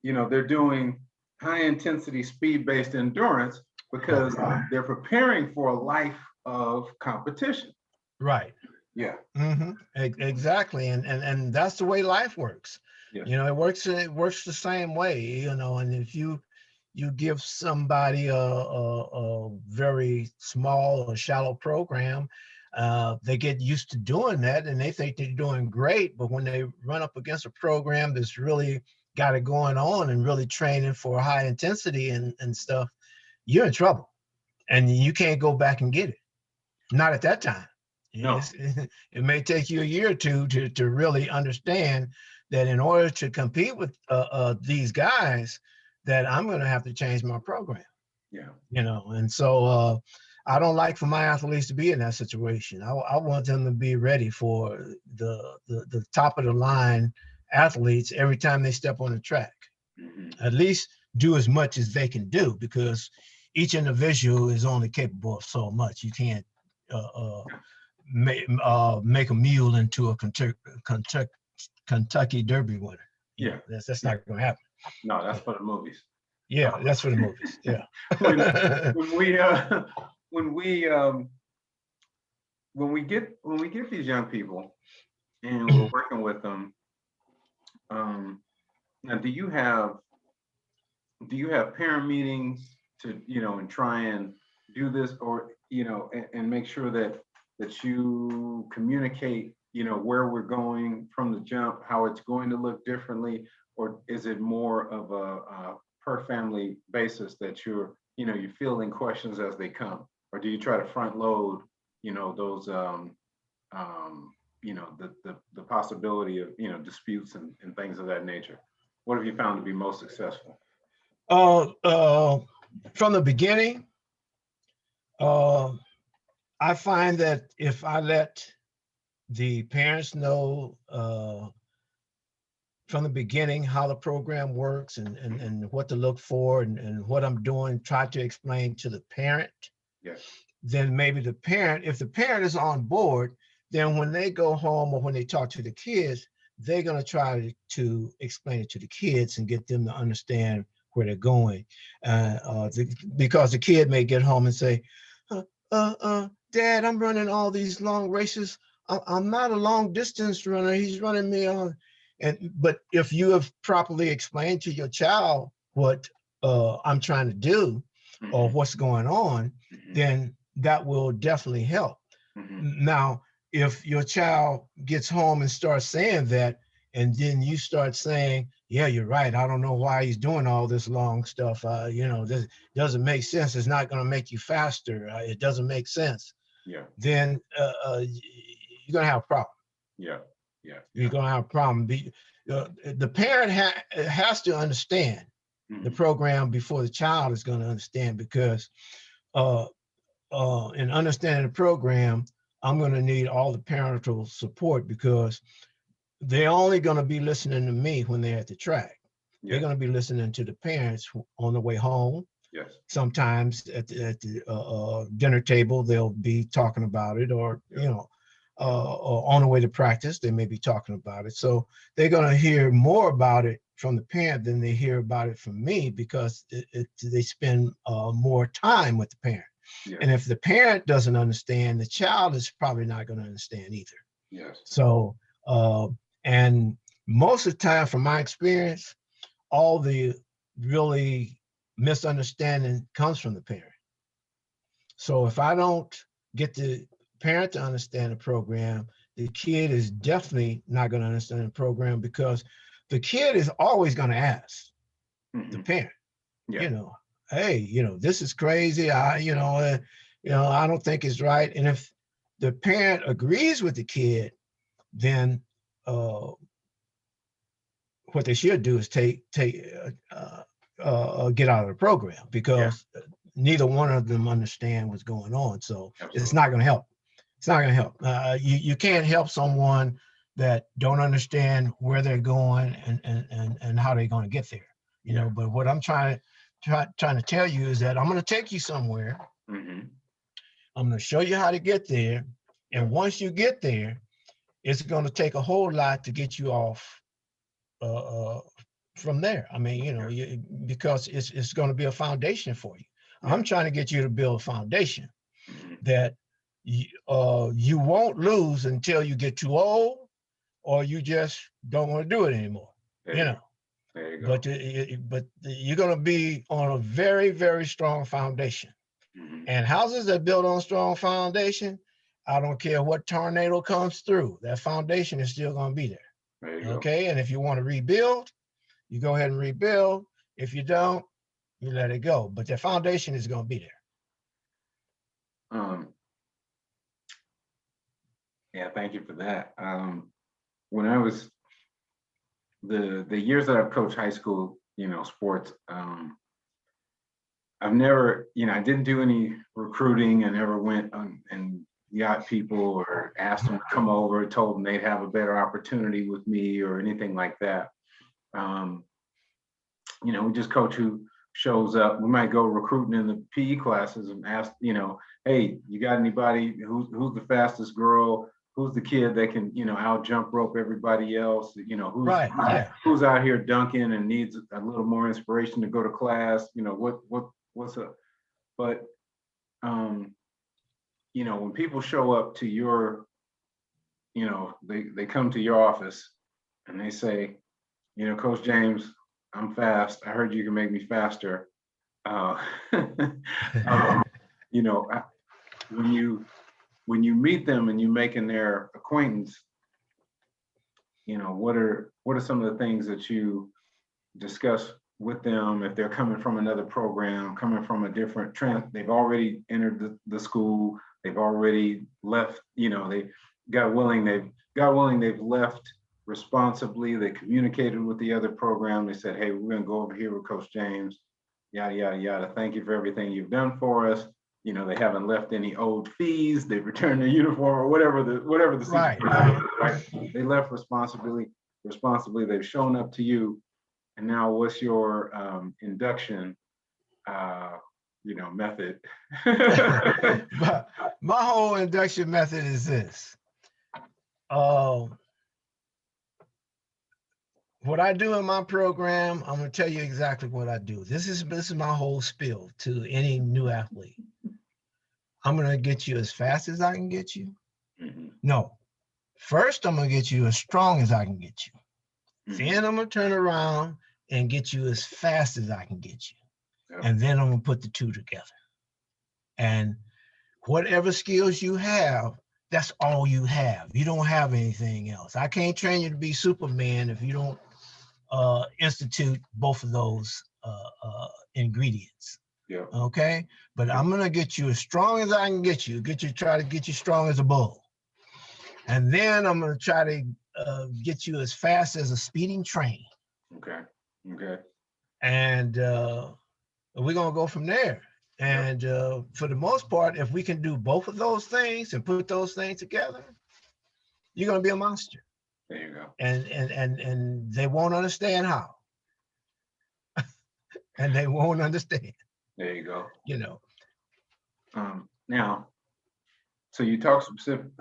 You know, they're doing high intensity speed-based endurance because they're preparing for a life of competition.
Right.
Yeah.
Mm-hmm. Exactly. And that's the way life works. Yeah. You know, it works the same way, you know, and if you give somebody a very small or shallow program, they get used to doing that and they think they're doing great. But when they run up against a program that's really got it going on and really training for high intensity and stuff, you're in trouble and you can't go back and get it. Not at that time.
No.
It may take you a year or two to really understand that in order to compete with these guys, that I'm going to have to change my program.
Yeah.
You know, and so I don't like for my athletes to be in that situation. I want them to be ready for the top of the line athletes every time they step on the track. Mm-hmm. At least do as much as they can do, because each individual is only capable of so much. You can't make a mule into a Kentucky Derby winner.
Yeah,
that's not going to happen.
No, that's for the movies.
Yeah, that's for the movies. Yeah.
when we get these young people and we're working with them, now do you have parent meetings to, you know, and try and do this, or, you know, and make sure that you communicate, you know, where we're going from the jump, how it's going to look differently, or is it more of a per family basis that you're fielding questions as they come, or do you try to front load, you know, those you know, the possibility of, you know, disputes and things of that nature? What have you found to be most successful?
From the beginning, I find that if I let the parents know from the beginning how the program works and what to look for and what I'm doing, try to explain to the parent,
yes,
then maybe the parent, if the parent is on board, then when they go home or when they talk to the kids, they're going to try to explain it to the kids and get them to understand where they're going. Because the kid may get home and say, Dad, I'm running all these long races. I'm not a long distance runner. He's running me on. But if you have properly explained to your child what I'm trying to do, mm-hmm, or what's going on, mm-hmm, then that will definitely help. Now, if your child gets home and starts saying that, and then you start saying, yeah, you're right, I don't know why he's doing all this long stuff, this doesn't make sense, it's not going to make you faster, it doesn't make sense, then you're going to have a problem. You're going to have a problem. The parent has to understand the program before the child is going to understand, because in understanding the program, I'm going to need all the parental support, because they're only going to be listening to me when they're at the track. They're going to be listening to the parents on the way home. Sometimes at the dinner table, they'll be talking about it, or or on the way to practice, they may be talking about it. So they're going to hear more about it from the parent than they hear about it from me, because they spend more time with the parent. And if the parent doesn't understand, the child is probably not going to understand either. So, and most of the time, from my experience, all the really misunderstanding comes from the parent. So if I don't get the parent to understand the program, the kid is definitely not going to understand the program, because the kid is always going to ask the parent, hey, this is crazy. I don't think it's right. And if the parent agrees with the kid, then what they should do is get out of the program, because neither one of them understand what's going on. So it's not going to help. It's not going to help. You can't help someone that don't understand where they're going and how they're going to get there. But what I'm trying to tell you is that I'm going to take you somewhere. I'm going to show you how to get there. And once you get there, it's going to take a whole lot to get you off from there. I mean, because it's going to be a foundation for you. I'm trying to get you to build a foundation that you won't lose until you get too old, or you just don't want to do it anymore. There you go. But you're going to be on a very, very strong foundation. And houses that build on a strong foundation, I don't care what tornado comes through, that foundation is still going to be there. Okay. And if you want to rebuild, you go ahead and rebuild. If you don't, you let it go. But the foundation is going to be there.
Yeah, thank you for that. When I was the years that I've coached high school, sports, I've never, I didn't do any recruiting. I never went and got people or asked them to come over, told them they'd have a better opportunity with me or anything like that. We just coach who shows up. We might go recruiting in the PE classes and ask, hey, you got anybody who's the fastest girl? Who's the kid that can, out jump rope everybody else? Who's out here dunking and needs a little more inspiration to go to class? What's up? But when people show up to your, they come to your office and they say, Coach James, I'm fast. I heard you can make me faster. When you meet them and you're making their acquaintance, what are some of the things that you discuss with them if they're coming from another program, coming from a different trend? They've already entered the school. They've already left. They got willing. They've left responsibly. They communicated with the other program. They said, hey, we're going to go over here with Coach James, yada, yada, yada. Thank you for everything you've done for us. They haven't left any old fees. They've returned their uniform or whatever the situation is, right? They left responsibly. They've shown up to you. And now what's your induction, method?
But my whole induction method is this. What I do in my program, I'm going to tell you exactly what I do. This is my whole spiel to any new athlete. I'm going to get you as fast as I can get you. No, first I'm going to get you as strong as I can get you. Then I'm going to turn around and get you as fast as I can get you. And then I'm going to put the two together. And whatever skills you have, that's all you have. You don't have anything else. I can't train you to be Superman if you don't institute both of those ingredients.
Yeah.
Okay. But I'm gonna get you as strong as I can try to get you strong as a bull. And then I'm gonna try to get you as fast as a speeding train.
Okay. Okay.
And we're gonna go from there. And for the most part, if we can do both of those things and put those things together, you're gonna be a monster.
There you go.
And they won't understand how. And they won't understand.
There you go.
You know.
Now, so you talk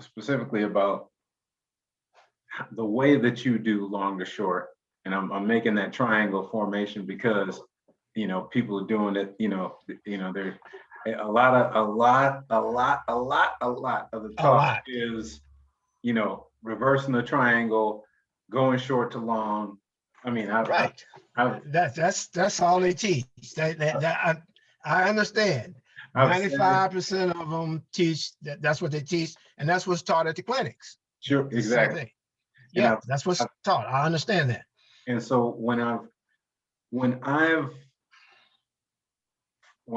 specifically about the way that you do long to short, and I'm making that triangle formation because people are doing it. There's a lot of the talk is reversing the triangle, going short to long. I mean,
that's all they teach. I understand. 95% of them teach that's what they teach, and that's what's taught at the clinics.
Sure, exactly.
Yeah, that's what's taught. I understand that.
And so when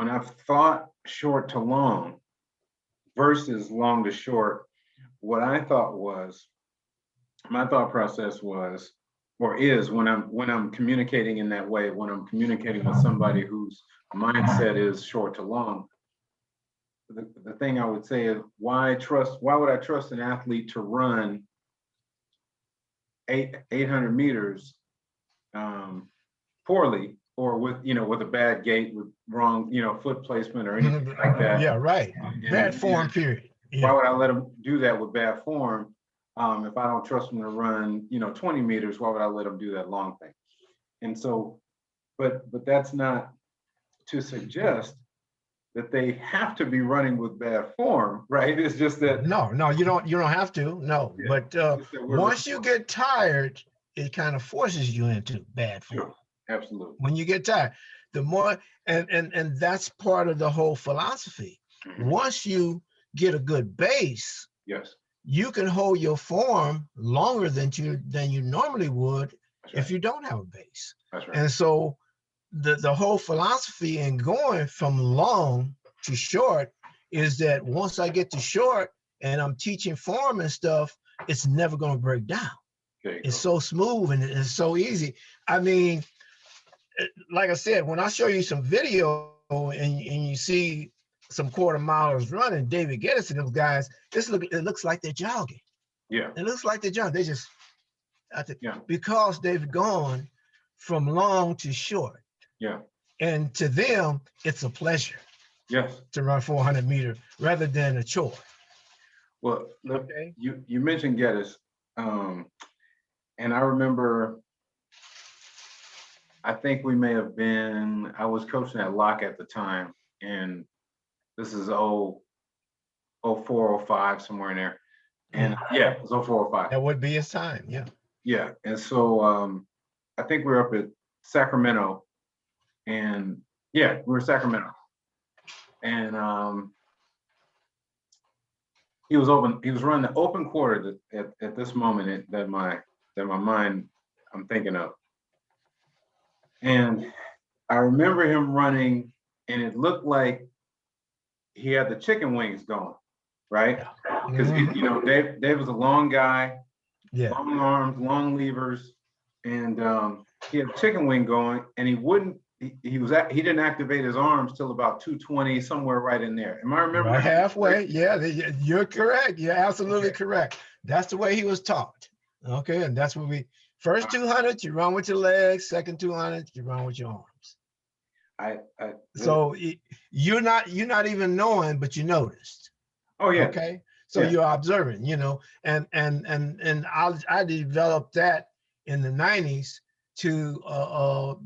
I've thought short to long versus long to short, what I thought was, my thought process was, or is, when I'm communicating in that way, when I'm communicating with somebody whose mindset is short to long, the thing I would say is, why would I trust an athlete to run 800 meters poorly, or with a bad gait, with wrong foot placement or anything like that?
Yeah, right. Bad form, period. Yeah.
Why would I let them do that with bad form? If I don't trust them to run 20 meters, why would I let them do that long thing? And so, but that's not to suggest that they have to be running with bad form, right? It's just that
no, you don't have to. No, yeah, but once you get tired, it kind of forces you into bad form.
Sure. Absolutely.
When you get tired, the more and that's part of the whole philosophy. Mm-hmm. Once you get a good base,
yes,
you can hold your form longer than you normally would if you don't have a base.
That's right.
And so the whole philosophy in going from long to short is that once I get to short and I'm teaching form and stuff, it's never going to break down. It's so smooth and it's so easy. I mean, like I said, when I show you some video and you see some quarter milers running, David Geddes and those guys, it looks like they're jogging.
Yeah.
It looks like they're jogging. They just, because they've gone from long to short.
Yeah.
And to them, it's a pleasure.
Yes.
To run 400 meters rather than a chore.
Well, look, you mentioned Geddes, and I remember, I think we may have been, I was coaching at Locke at the time, and this is 04, 05, somewhere in there. And it was 04, 05.
That would be his time, yeah.
Yeah, and so I think we were up at Sacramento, and we were Sacramento. And he was running the open quarter at this moment that my mind I'm thinking of. And I remember him running, and it looked like he had the chicken wings going, right? Because Dave was a long guy, long arms, long levers, and he had a chicken wing going, and he didn't activate his arms till about 220, somewhere right in there. Am I remembering?
Right halfway, you're correct. You're absolutely correct. That's the way he was taught. Okay, and that's what first 200 you run with your legs, second 200 you run with your arms. So you're not even knowing, but you noticed.
Oh yeah.
Okay, so you're observing, and I developed that in the 90s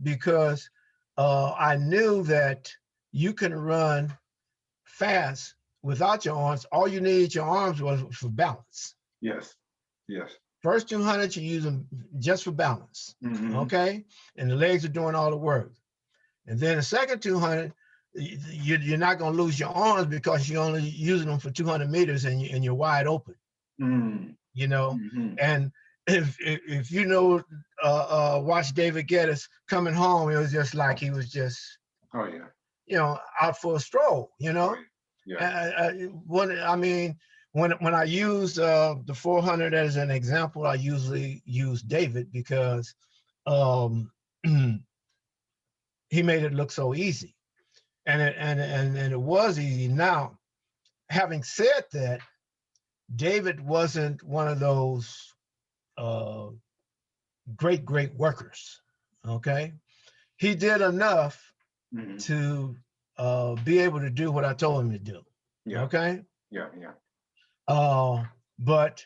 because I knew that you can run fast without your arms. All you needed your arms was for balance.
Yes.
First 200, you use them just for balance. Mm-hmm. Okay, and the legs are doing all the work. And then the second 200, you're not going to lose your arms because you're only using them for 200 meters and you're wide open. You know, and if you know, watch David Geddes coming home, it was just like he was just, you know, out for a stroll. You know, when I use the 400 as an example, I usually use David because he made it look so easy, and it was easy. Now, having said that, David wasn't one of those great workers. Okay, he did enough to be able to do what I told him to do. Okay. But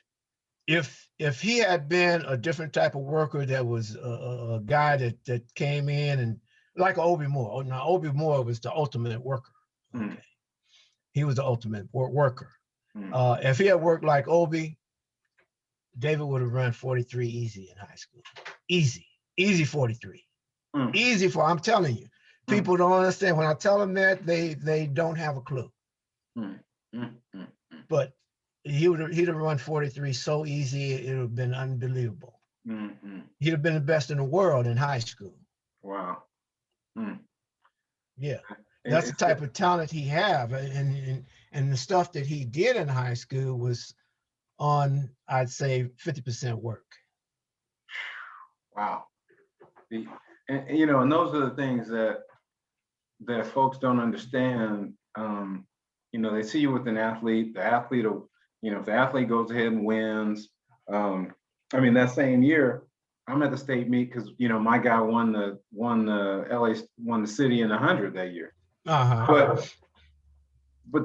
if he had been a different type of worker, that was a guy that came in and like Obi Moore. Now Obi Moore was the ultimate worker. Okay, he was the ultimate worker. If he had worked like Obi, David would have run 43 easy in high school. Easy 43. Easy for, I'm telling you. People don't understand. When I tell them that, they don't have a clue. But he'd have run 43 so easy, it would have been unbelievable. He'd have been the best in the world in high school.
Wow.
Yeah. That's the type of talent he have. And the stuff that he did in high school was on, I'd say, 50% work.
Wow. And you know, and those are the things that folks don't understand. You know, they see you with an athlete, the athlete will, you know, if the athlete goes ahead and wins, I mean, that same year, I'm at the state meet because, you know, my guy won the city in 100 that year. But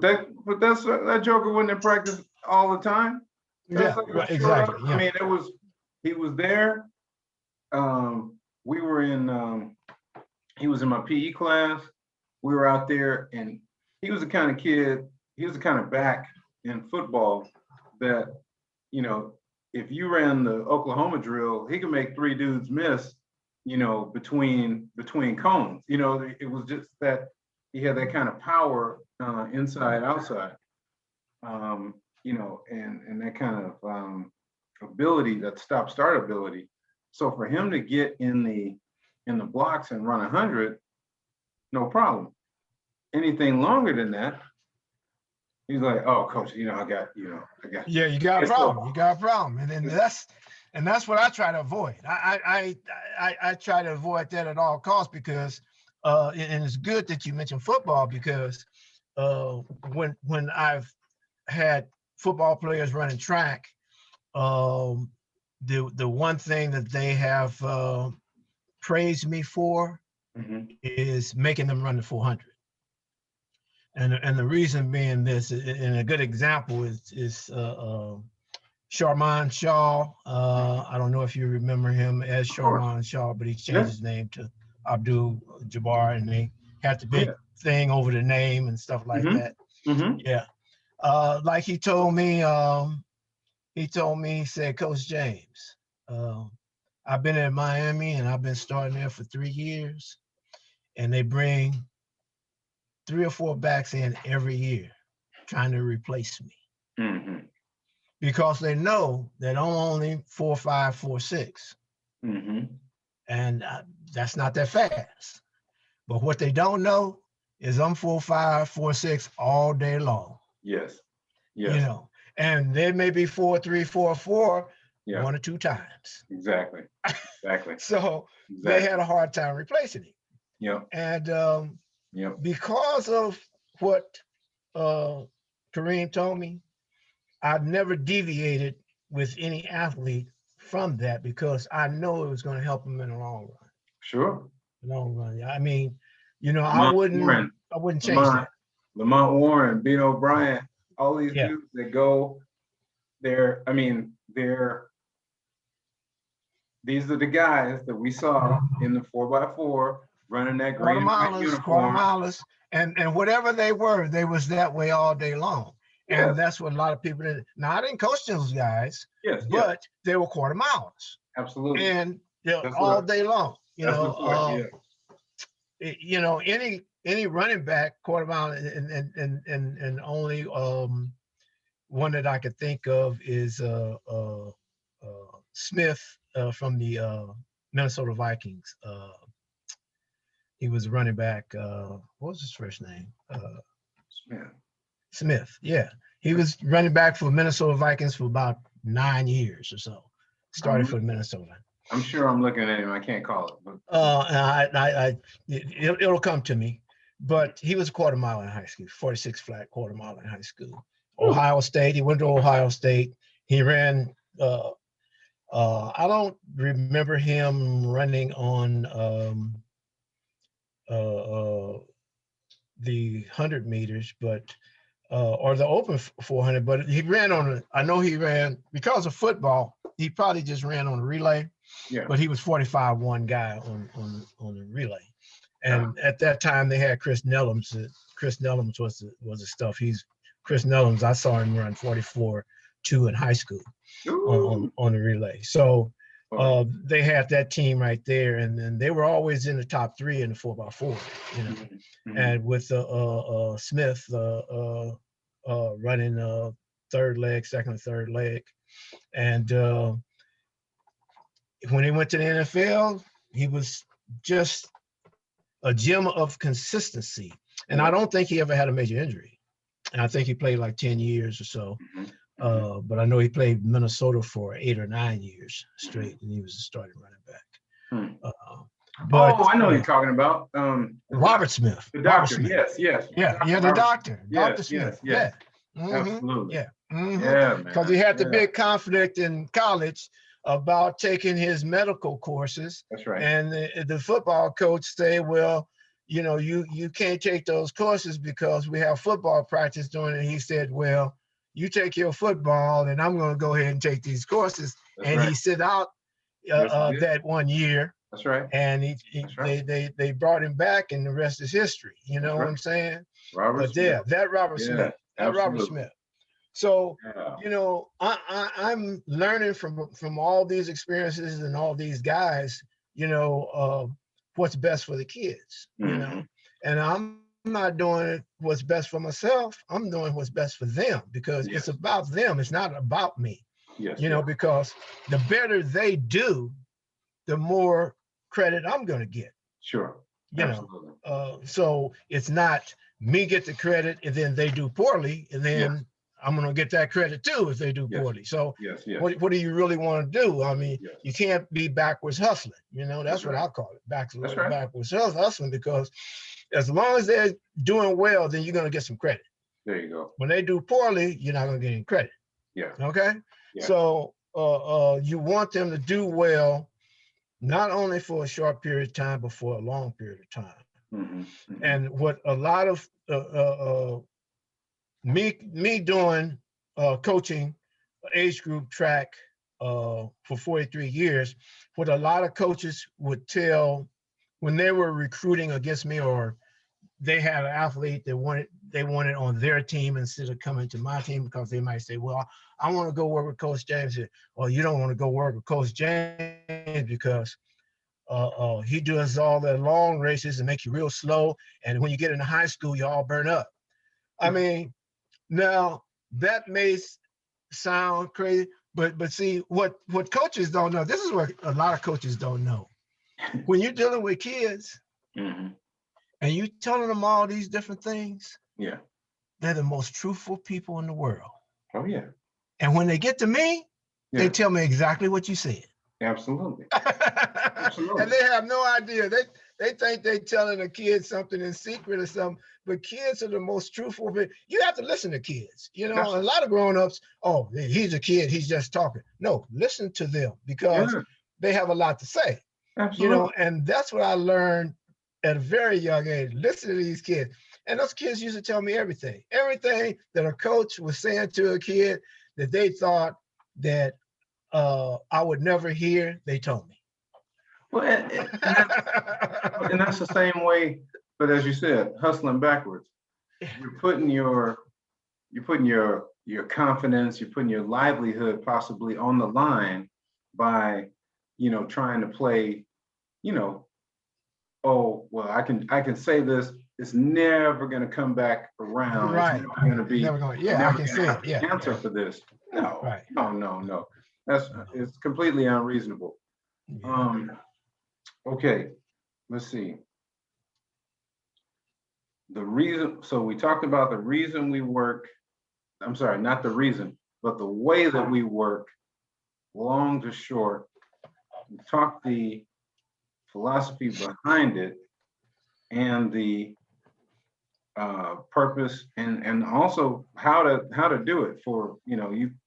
that joker wasn't in practice all the time.
Exactly.
I mean, he was there. We were in, he was in my PE class. We were out there, and he was the kind of kid, he was the kind of back in football that, you know, if you ran the Oklahoma drill, he could make 3 dudes miss, you know, between cones. You know, it was just that he had that kind of power, inside, outside, you know, and that kind of ability, that stop-start ability. So for him to get in the blocks and run 100, no problem. Anything longer than that, he's like, oh, coach, you know, I got.
Yeah, you got a problem. You got a problem, and that's what I try to avoid. I try to avoid that at all costs because, and it's good that you mentioned football because when I've had football players running track, the one thing that they have praised me for is making them run the 400. And the reason being this, and a good example is Sharman Shaw. I don't know if you remember him as Sharman Shaw, but he changed his name to Abdul Jabbar, and they had the big thing over the name and stuff like that. Yeah. Like he told me, he said, Coach James, I've been in Miami and I've been starting there for 3 years, and they bring 3 or 4 backs in every year trying to replace me because they know that I'm only 4'5", 4'6", and that's not that fast. But what they don't know is I'm 4'5", 4'6" all day long.
Yes.
You know, and they may be 4'3", 4'4", 1 or 2 times.
Exactly.
So they had a hard time replacing him.
Yeah.
And because of what Kareem told me, I've never deviated with any athlete from that because I know it was going to help them in the long run.
Sure.
Long run. I mean, you know, I wouldn't change that.
Lamont Warren, Bean O'Brien, all these dudes that go there. I mean, these are the guys that we saw in the 4x4 running that green and white uniform.
Quarter milers, and whatever they was that way all day long. And that's what a lot of people did. Now, I didn't coach those guys, but they were quarter milers.
Absolutely.
And all day long. You know, any any running back, quarter mile, and only one that I could think of is Smith from the Minnesota Vikings. He was running back. What was his first name?
Smith.
Smith. Yeah, he was running back for Minnesota Vikings for about 9 years or so. Started for Minnesota.
I'm sure I'm looking at him. I can't call it.
But... it'll come to me. But he was a quarter mile in high school, 46 flat quarter mile in high school. Ohio State. He went to Ohio State. He ran. I don't remember him running on the 100 meters, but or the open 400. But he ran on. I know he ran because of football. He probably just ran on a relay.
Yeah.
But he was 45-1 guy on the relay. And at that time they had Chris Nellums. Chris Nellums was the stuff. Chris Nellums. I saw him run 44-2 in high school on the relay. So they had that team right there, and then they were always in the top 3 in the 4x4. You know,
Mm-hmm.
and with Smith running third leg, second or third leg, and when he went to the NFL, he was just a gem of consistency. And I don't think he ever had a major injury. And I think he played like 10 years or so. But I know he played Minnesota for 8 or 9 years straight, and he was a starting running back.
I know who you're talking about.
Robert Smith.
The doctor.
Smith.
Yes.
Yeah, the doctor. Dr. Smith.
Yes.
Yeah.
Absolutely.
Yeah.
Yeah, man.
Because he had the big conflict in college about taking his medical courses.
That's right.
And the football coach said, well, you know, you can't take those courses because we have football practice doing it. He said, well, you take your football and I'm going to go ahead and take these courses. He sit out that 1 year.
That's right.
And they brought him back, and the rest is history. You know what I'm saying?
Robert Smith.
Robert Smith. Robert Smith. So, you know, I'm learning from all these experiences and all these guys, you know, what's best for the kids, you know, and I'm not doing what's best for myself. I'm doing what's best for them, because it's about them. It's not about me, you know, because the better they do, the more credit I'm going to get.
Sure.
You know, so it's not me get the credit and then they do poorly, and then I'm going to get that credit too if they do poorly. So what do you really want to do? I mean, you can't be backwards hustling. You know, that's what I call it, backwards hustling, because as long as they're doing well, then you're going to get some credit.
There you go.
When they do poorly, you're not going to get any credit.
Yeah.
Okay. Yeah. So you want them to do well, not only for a short period of time, but for a long period of time. And what a lot of me doing coaching age group track for 43 years, what a lot of coaches would tell when they were recruiting against me, or they had an athlete that they wanted on their team instead of coming to my team, because they might say, well, I want to go work with Coach James. Well, you don't want to go work with Coach James because he does all the long races and make you real slow. And when you get into high school, you all burn up. I mean, now that may sound crazy, but see, what coaches don't know, this is what a lot of coaches don't know. When you're dealing with kids and you telling them all these different things, they're the most truthful people in the world.
Oh, yeah.
And when they get to me, they tell me exactly what you said.
Absolutely.
And they have no idea. They think they're telling a kid something in secret or something, but kids are the most truthful. But you have to listen to kids. You know, a lot of grown-ups, oh, he's a kid, he's just talking. No, listen to them, because they have a lot to say.
Absolutely.
You know, and that's what I learned at a very young age. Listen to these kids. And those kids used to tell me everything that a coach was saying to a kid that they thought that I would never hear, they told me.
Well, and that's the same way, but as you said, hustling backwards. You're putting your confidence, you're putting your livelihood possibly on the line by, you know, trying to play, you know, oh, well, I can say this it's never going to come back around.
Right.
It's never going to be.
Never going. Yeah, I can see it. Yeah.
Answer for this. No.
Right.
No. It's completely unreasonable.
Yeah.
Okay. Let's see. The reason. So we talked about the reason we work. I'm sorry, not the reason, but the way that we work, long to short. We talked the philosophy behind it and the purpose and also how to do it for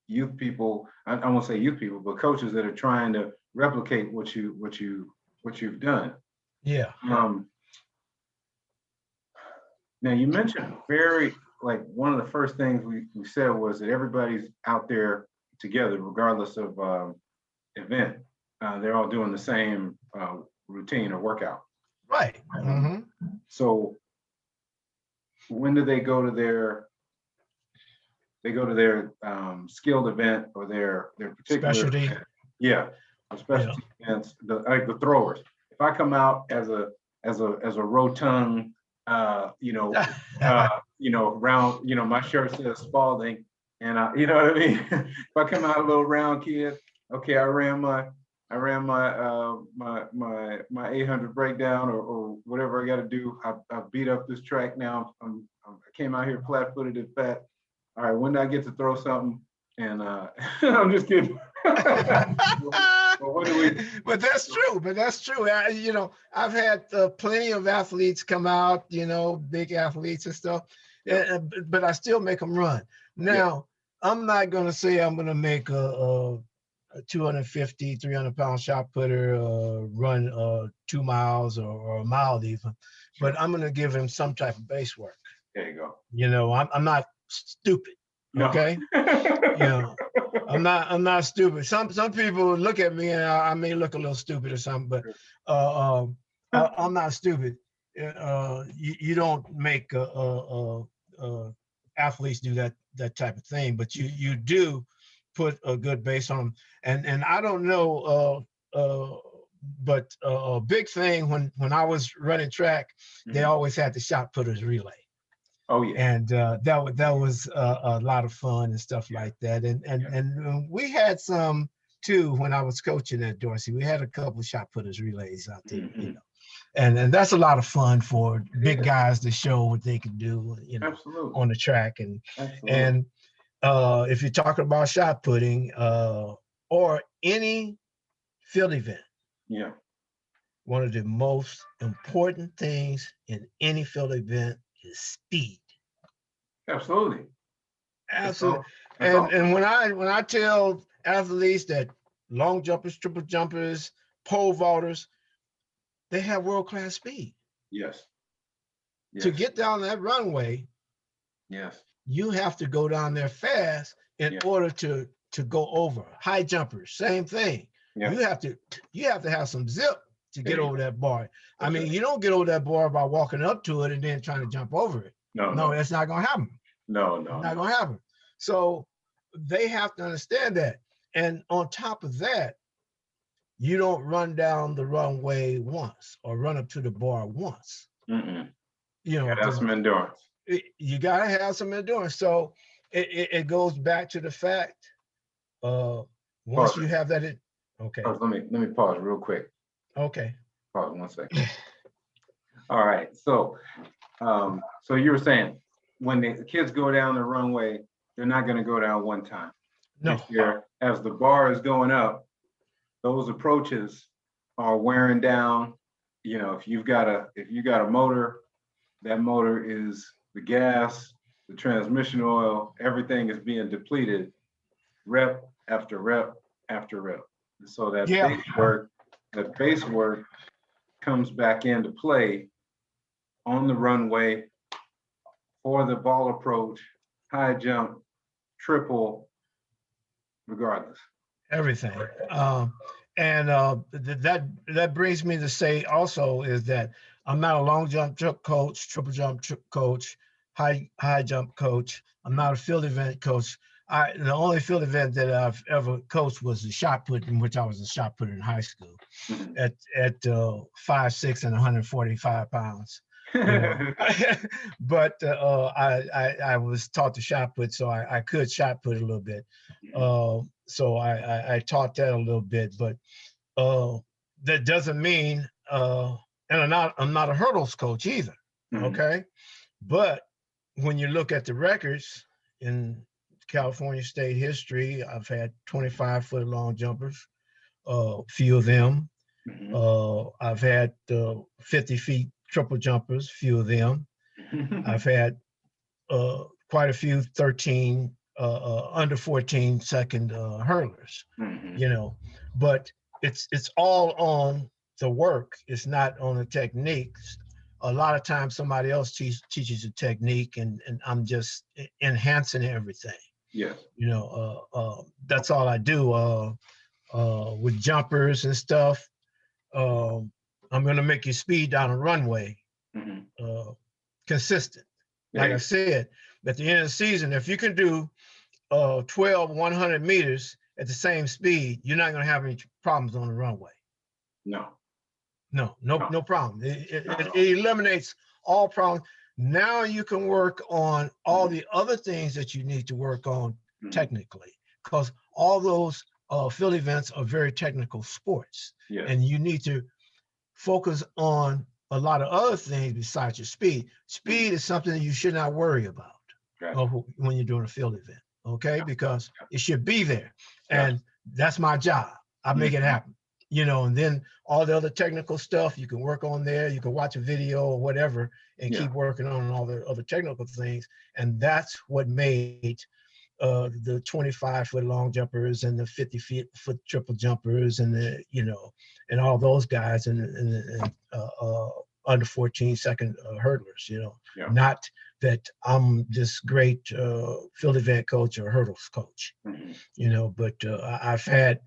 youth people. I won't say youth people, but coaches that are trying to replicate what you've done.
Yeah.
Now you mentioned one of the first things we said was that everybody's out there together regardless of event. They're all doing the same routine or workout.
Right. Mm-hmm.
So when do they go to their skilled event or their particular
specialty?
Yeah, specialty events, like the throwers. If I come out as a rotund, round, my shirt says Spalding, and you know what I mean. If I come out a little round kid, okay, I ran my 800 breakdown or whatever I got to do. I beat up this track now. I came out here flat-footed and fat. All right, when do I get to throw something? And I'm just kidding.
But that's true. I've had plenty of athletes come out, big athletes and stuff, but I still make them run. Now, I'm not going to say I'm going to make a 250, 300-pound shot putter run 2 miles or a mile even, but I'm going to give him some type of base work.
There you go.
I'm not stupid.
No.
Okay. I'm not stupid. Some people look at me and I may look a little stupid or something, but I'm not stupid. You don't make athletes do that type of thing, but you do put a good base on them. And I don't know, but a big thing when I was running track, they always had the shot putters relay.
Oh yeah,
and that was a lot of fun and stuff like that. And we had some too when I was coaching at Dorsey. We had a couple of shot putters relays out there, and that's a lot of fun for big guys to show what they can do,
Absolutely.
On the track. And if you're talking about shot putting or any field event, one of the most important things in any field event is speed.
Absolutely.
And when I tell athletes that long jumpers, triple jumpers, pole vaulters, they have world-class speed.
Yes.
To get down that runway, you have to go down there fast in order to go over. High jumpers, same thing. You have to have some zip to get over that bar. I mean, you don't get over that bar by walking up to it and then trying to jump over it. No, that's not going to happen.
No.
Not going to happen. So they have to understand that. And on top of that, you don't run down the runway once or run up to the bar once.
You gotta have some endurance.
You got to have some endurance. So it goes back to the fact, once you have that, okay.
Let me pause real quick.
Okay.
Pause 1 second. All right. So you were saying when the kids go down the runway, they're not going to go down one time.
No.
As the bar is going up, those approaches are wearing down. If you got a motor, that motor is the gas, the transmission oil, everything is being depleted, rep after rep after rep. And so that base work comes back into play on the runway for the ball approach, high jump, triple, regardless.
Everything. That brings me to say also is that I'm not a long jump coach, triple jump coach, high jump coach. I'm not a field event coach. The only field event that I've ever coached was the shot put, in which I was a shot putter in high school at 5'6" and 145 pounds. But I was taught to shot put, so I could shot put a little bit. So I taught that a little bit, but that doesn't mean, and I'm not a hurdles coach either. Okay. But when you look at the records in California state history, I've had 25-foot long jumpers, few of them. I've had 50 feet triple jumpers, few of them. I've had quite a few 13 under 14 second hurlers, you know, but it's all on the work. It's not on the techniques. A lot of times somebody else teaches the technique, and I'm just enhancing everything.
Yes.
You know, that's all I do with jumpers and stuff. I'm going to make your speed down a runway consistent. Like I said, at the end of the season, if you can do 12 100 meters at the same speed, you're not going to have any problems on the runway. No problem. It eliminates all problems. Now you can work on all the other things that you need to work on technically, because all those field events are very technical sports, and you need to focus on a lot of other things besides your speed. Speed is something that you should not worry about when you're doing a field event, okay? Because it should be there, and that's my job. I make it happen, you know. And then all the other technical stuff you can work on there. You can watch a video or whatever and keep working on all the other technical things, and that's what made the 25-foot long jumpers and the 50-foot triple jumpers and the, you know, and all those guys and under 14 second hurdlers, you know. Not that I'm this great field event coach or hurdles coach, you know, but I've had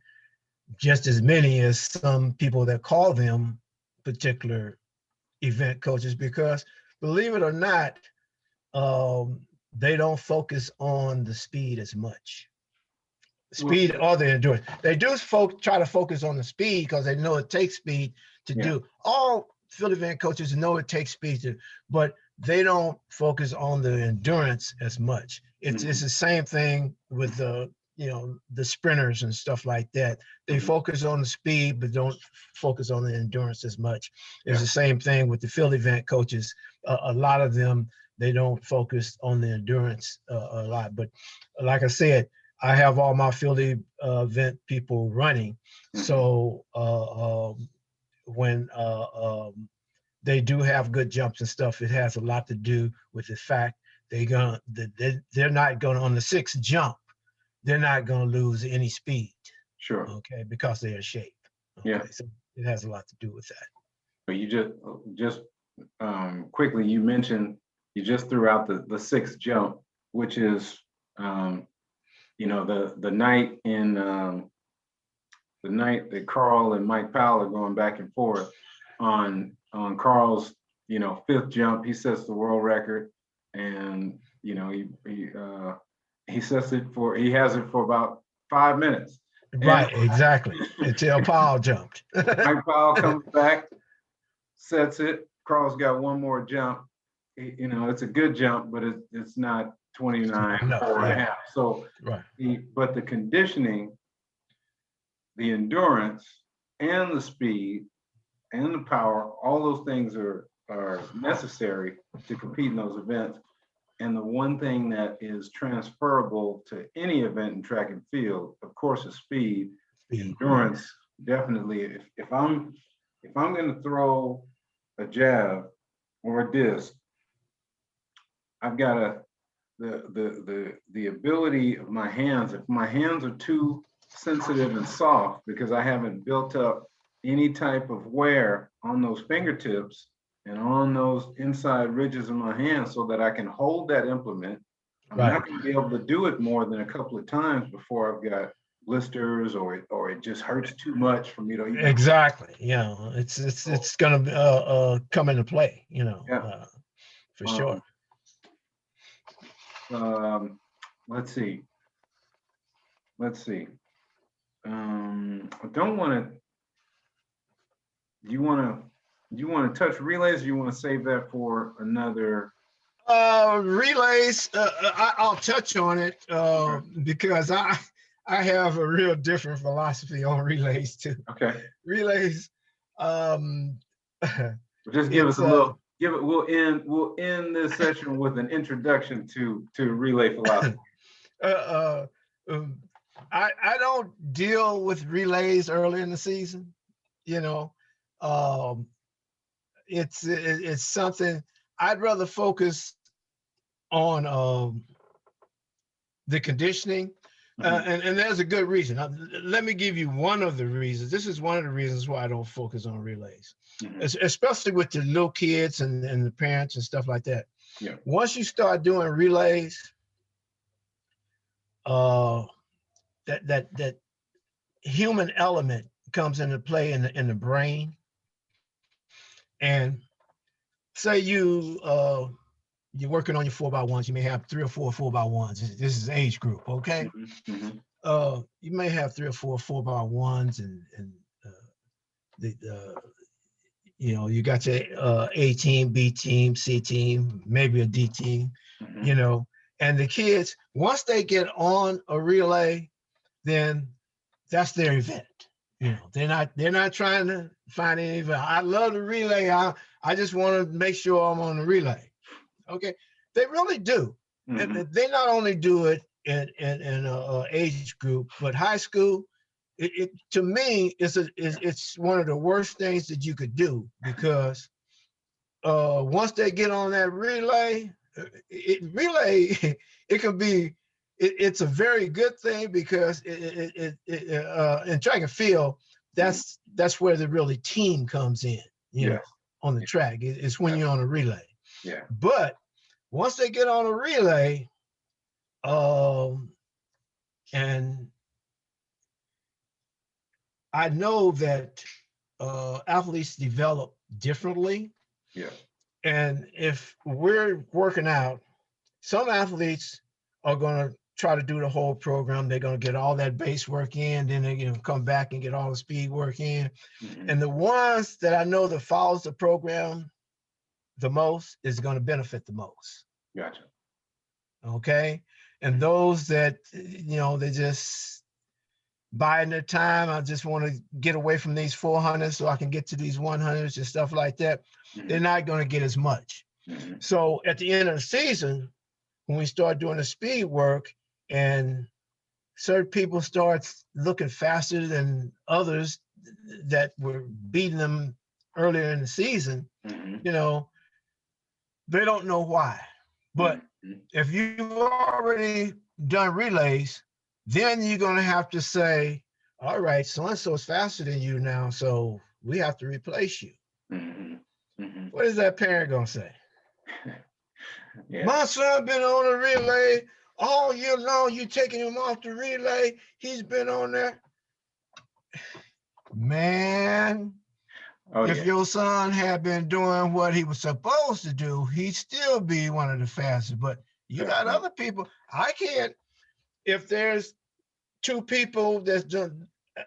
just as many as some people that call them particular event coaches, because believe it or not, they don't focus on the speed as much. Speed or the endurance. They do try to focus on the speed because they know it takes speed to do. All field event coaches know it takes speed to, but they don't focus on the endurance as much. It's the same thing with the, you know, the sprinters and stuff like that. They focus on the speed, but don't focus on the endurance as much. It's the same thing with the field event coaches. A lot of them, they don't focus on the endurance a lot. But like I said, I have all my field event people running. So when they do have good jumps and stuff, it has a lot to do with the fact they're not going on the sixth jump. They're not going to lose any speed. Okay, because they're in shape. Okay? So it has a lot to do with that.
But you just quickly, you mentioned, you just threw out the sixth jump, which is, you know, the night that Carl and Mike Powell are going back and forth on Carl's, you know, fifth jump. He sets the world record, and you know, he has it for about 5 minutes.
Right, exactly. Until Powell jumped.
Mike Powell comes back, sets it. Carl's got one more jump. You know, it's a good jump, but it's not 29.5. So, but the conditioning, the endurance, and the speed, and the power, all those things are necessary to compete in those events. And the one thing that is transferable to any event in track and field, of course, is speed. Endurance, definitely. If I'm going to throw a jab or a disc, I've got the ability of my hands. If my hands are too sensitive and soft because I haven't built up any type of wear on those fingertips and on those inside ridges of my hands so that I can hold that implement, I'm not going to be able to do it more than a couple of times before I've got blisters or it just hurts too much for me to even.
Exactly. Yeah, it's going to come into play, you know, for sure.
Let's see. I don't want to. Do you want to Do you want to touch relays, or you want to save that for another?
Relays, I'll touch on it because I have a real different philosophy on relays too.
Okay.
Relays,
just give us a little. We'll end this session with an introduction to relay philosophy.
I don't deal with relays early in the season. You know, it's something I'd rather focus on the conditioning. And there's a good reason. Let me give you one of the reasons. This is one of the reasons why I don't focus on relays, especially with the little kids and the parents and stuff like that.
Yeah.
Once you start doing relays, that human element comes into play in the brain. And say you're working on your 4x1s, you may have 3 or 4 4x1s. This is age group, okay? You may have 3 or 4 4x1s, and you got your A team, B team, C team, maybe a D team, and the kids, once they get on a relay, then that's their event. They're not trying to find any event. I love the relay. I just want to make sure I'm on the relay. Okay, they really do. And they not only do it in an age group, but high school. It to me it's one of the worst things that you could do, because once they get on that relay, it can be. It's a very good thing, because in track and field, that's where the really team comes in. On the track, it's when you're on a relay.
Yeah.
But once they get on a relay, and I know that athletes develop differently.
Yeah.
And if we're working out, some athletes are going to try to do the whole program. They're going to get all that base work in, then they're going to come back and get all the speed work in. And the ones that I know that follows the program the most is going to benefit the most.
Gotcha.
Okay. And those that, they just biding their time, I just want to get away from these 400s so I can get to these 100s and stuff like that, they're not going to get as much. So at the end of the season, when we start doing the speed work and certain people start looking faster than others that were beating them earlier in the season, they don't know why. But if you've already done relays, then you're going to have to say, all right, so-and-so is faster than you now, so we have to replace you. What is that parent going to say? Yeah. My son been on a relay all year long. You taking him off the relay. He's been on there. Man, if your son had been doing what he was supposed to do, he'd still be one of the fastest. But you got other people. I can't. If there's 2 people that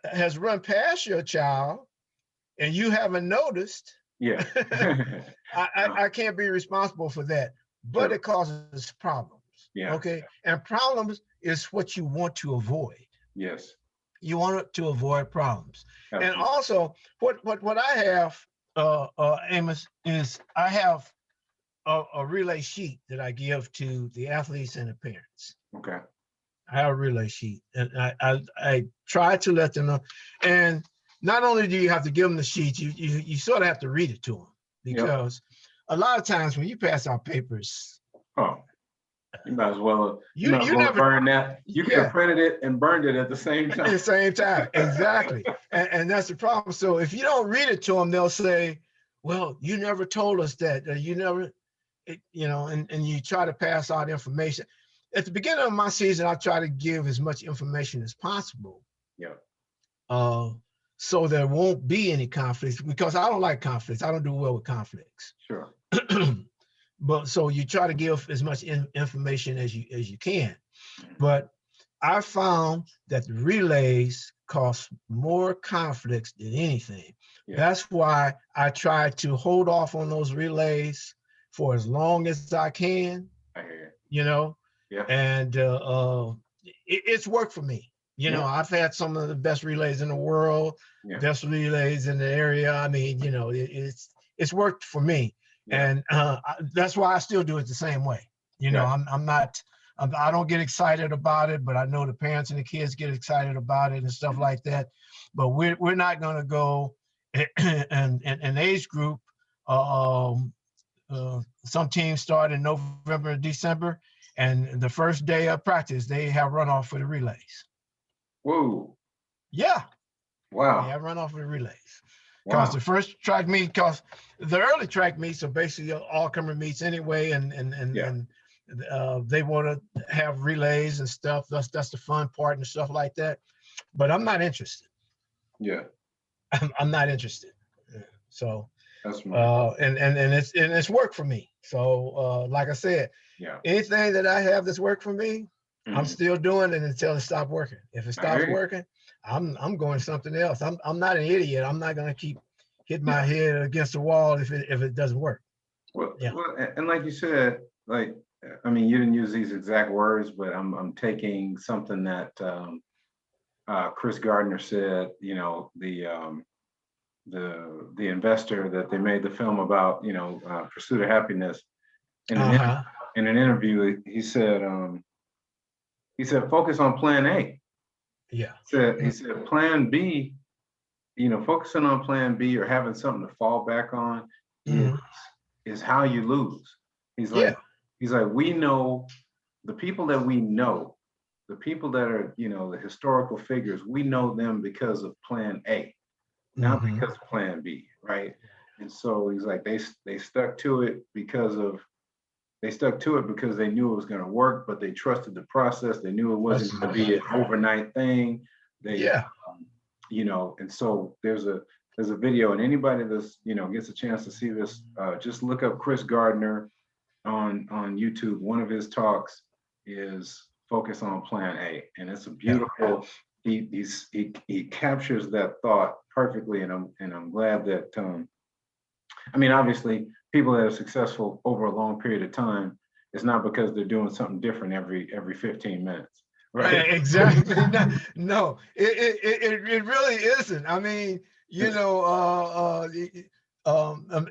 has run past your child and you haven't noticed, I can't be responsible for that. But it causes problems. Okay. And problems is what you want to avoid.
Yes.
You want to avoid problems. Absolutely. And also what I have, Amos, is I have a relay sheet that I give to the athletes and the parents.
Okay.
I have a relay sheet, and I try to let them know. And not only do you have to give them the sheet, you sort of have to read it to them, because a lot of times when you pass out papers,
you might as well never burn that. You could have printed it and burned it at the same time.
At the same time, exactly. and that's the problem. So if you don't read it to them, they'll say, well, you never told us that, or you never, and you try to pass out information. At the beginning of my season, I try to give as much information as possible. So there won't be any conflicts, because I don't like conflicts. I don't do well with conflicts.
Sure.
But so you try to give as much information as you can. But I found that the relays cause more conflicts than anything.
Yeah.
That's why I try to hold off on those relays for as long as I can.
I hear you.
You know,
Yeah.
and it's worked for me. You know, I've had some of the best relays in the world, best relays in the area. I mean, you know, it's worked for me, and that's why I still do it the same way. You know, I don't get excited about it, but I know the parents and the kids get excited about it and stuff like that. But we're not going to go an age group. Some teams start in November and December, and the first day of practice, they have runoff for the relays.
Whoa.
Yeah.
Wow.
They have runoff for the relays. Because the first track meet, because the early track meets are basically all comer meets anyway, and they want to have relays and stuff. That's the fun part and stuff like that. But I'm not interested.
Yeah.
I'm not interested. So.
That's smart.
And it's worked for me. So like I said, anything that I have that's worked for me, I'm still doing it until it stops working. If it stops working, I'm going something else. I'm not an idiot. I'm not gonna keep hitting my head against the wall if it doesn't work.
Well, and like you said, like, I mean, you didn't use these exact words, but I'm taking something that Chris Gardner said. You know, the investor that they made the film about, you know, Pursuit of Happiness. In an interview, he said focus on plan A.
Yeah.
He said plan B, you know, focusing on plan B or having something to fall back on is how you lose. He's like, we know the people that we know, the people that are, you know, the historical figures, we know them because of plan A. Not because of plan B, right? And so he's like, they stuck to it because they knew it was going to work, but they trusted the process. They knew it wasn't going to be an overnight thing. You know, and so there's a video, and anybody that's, you know, gets a chance to see this, just look up Chris Gardner on YouTube. One of his talks is focus on plan A, and it's a beautiful. He captures that thought perfectly, and I'm glad that I mean, obviously people that are successful over a long period of time, it's not because they're doing something different every 15 minutes, right?
Exactly. No, it really isn't. I mean, you know,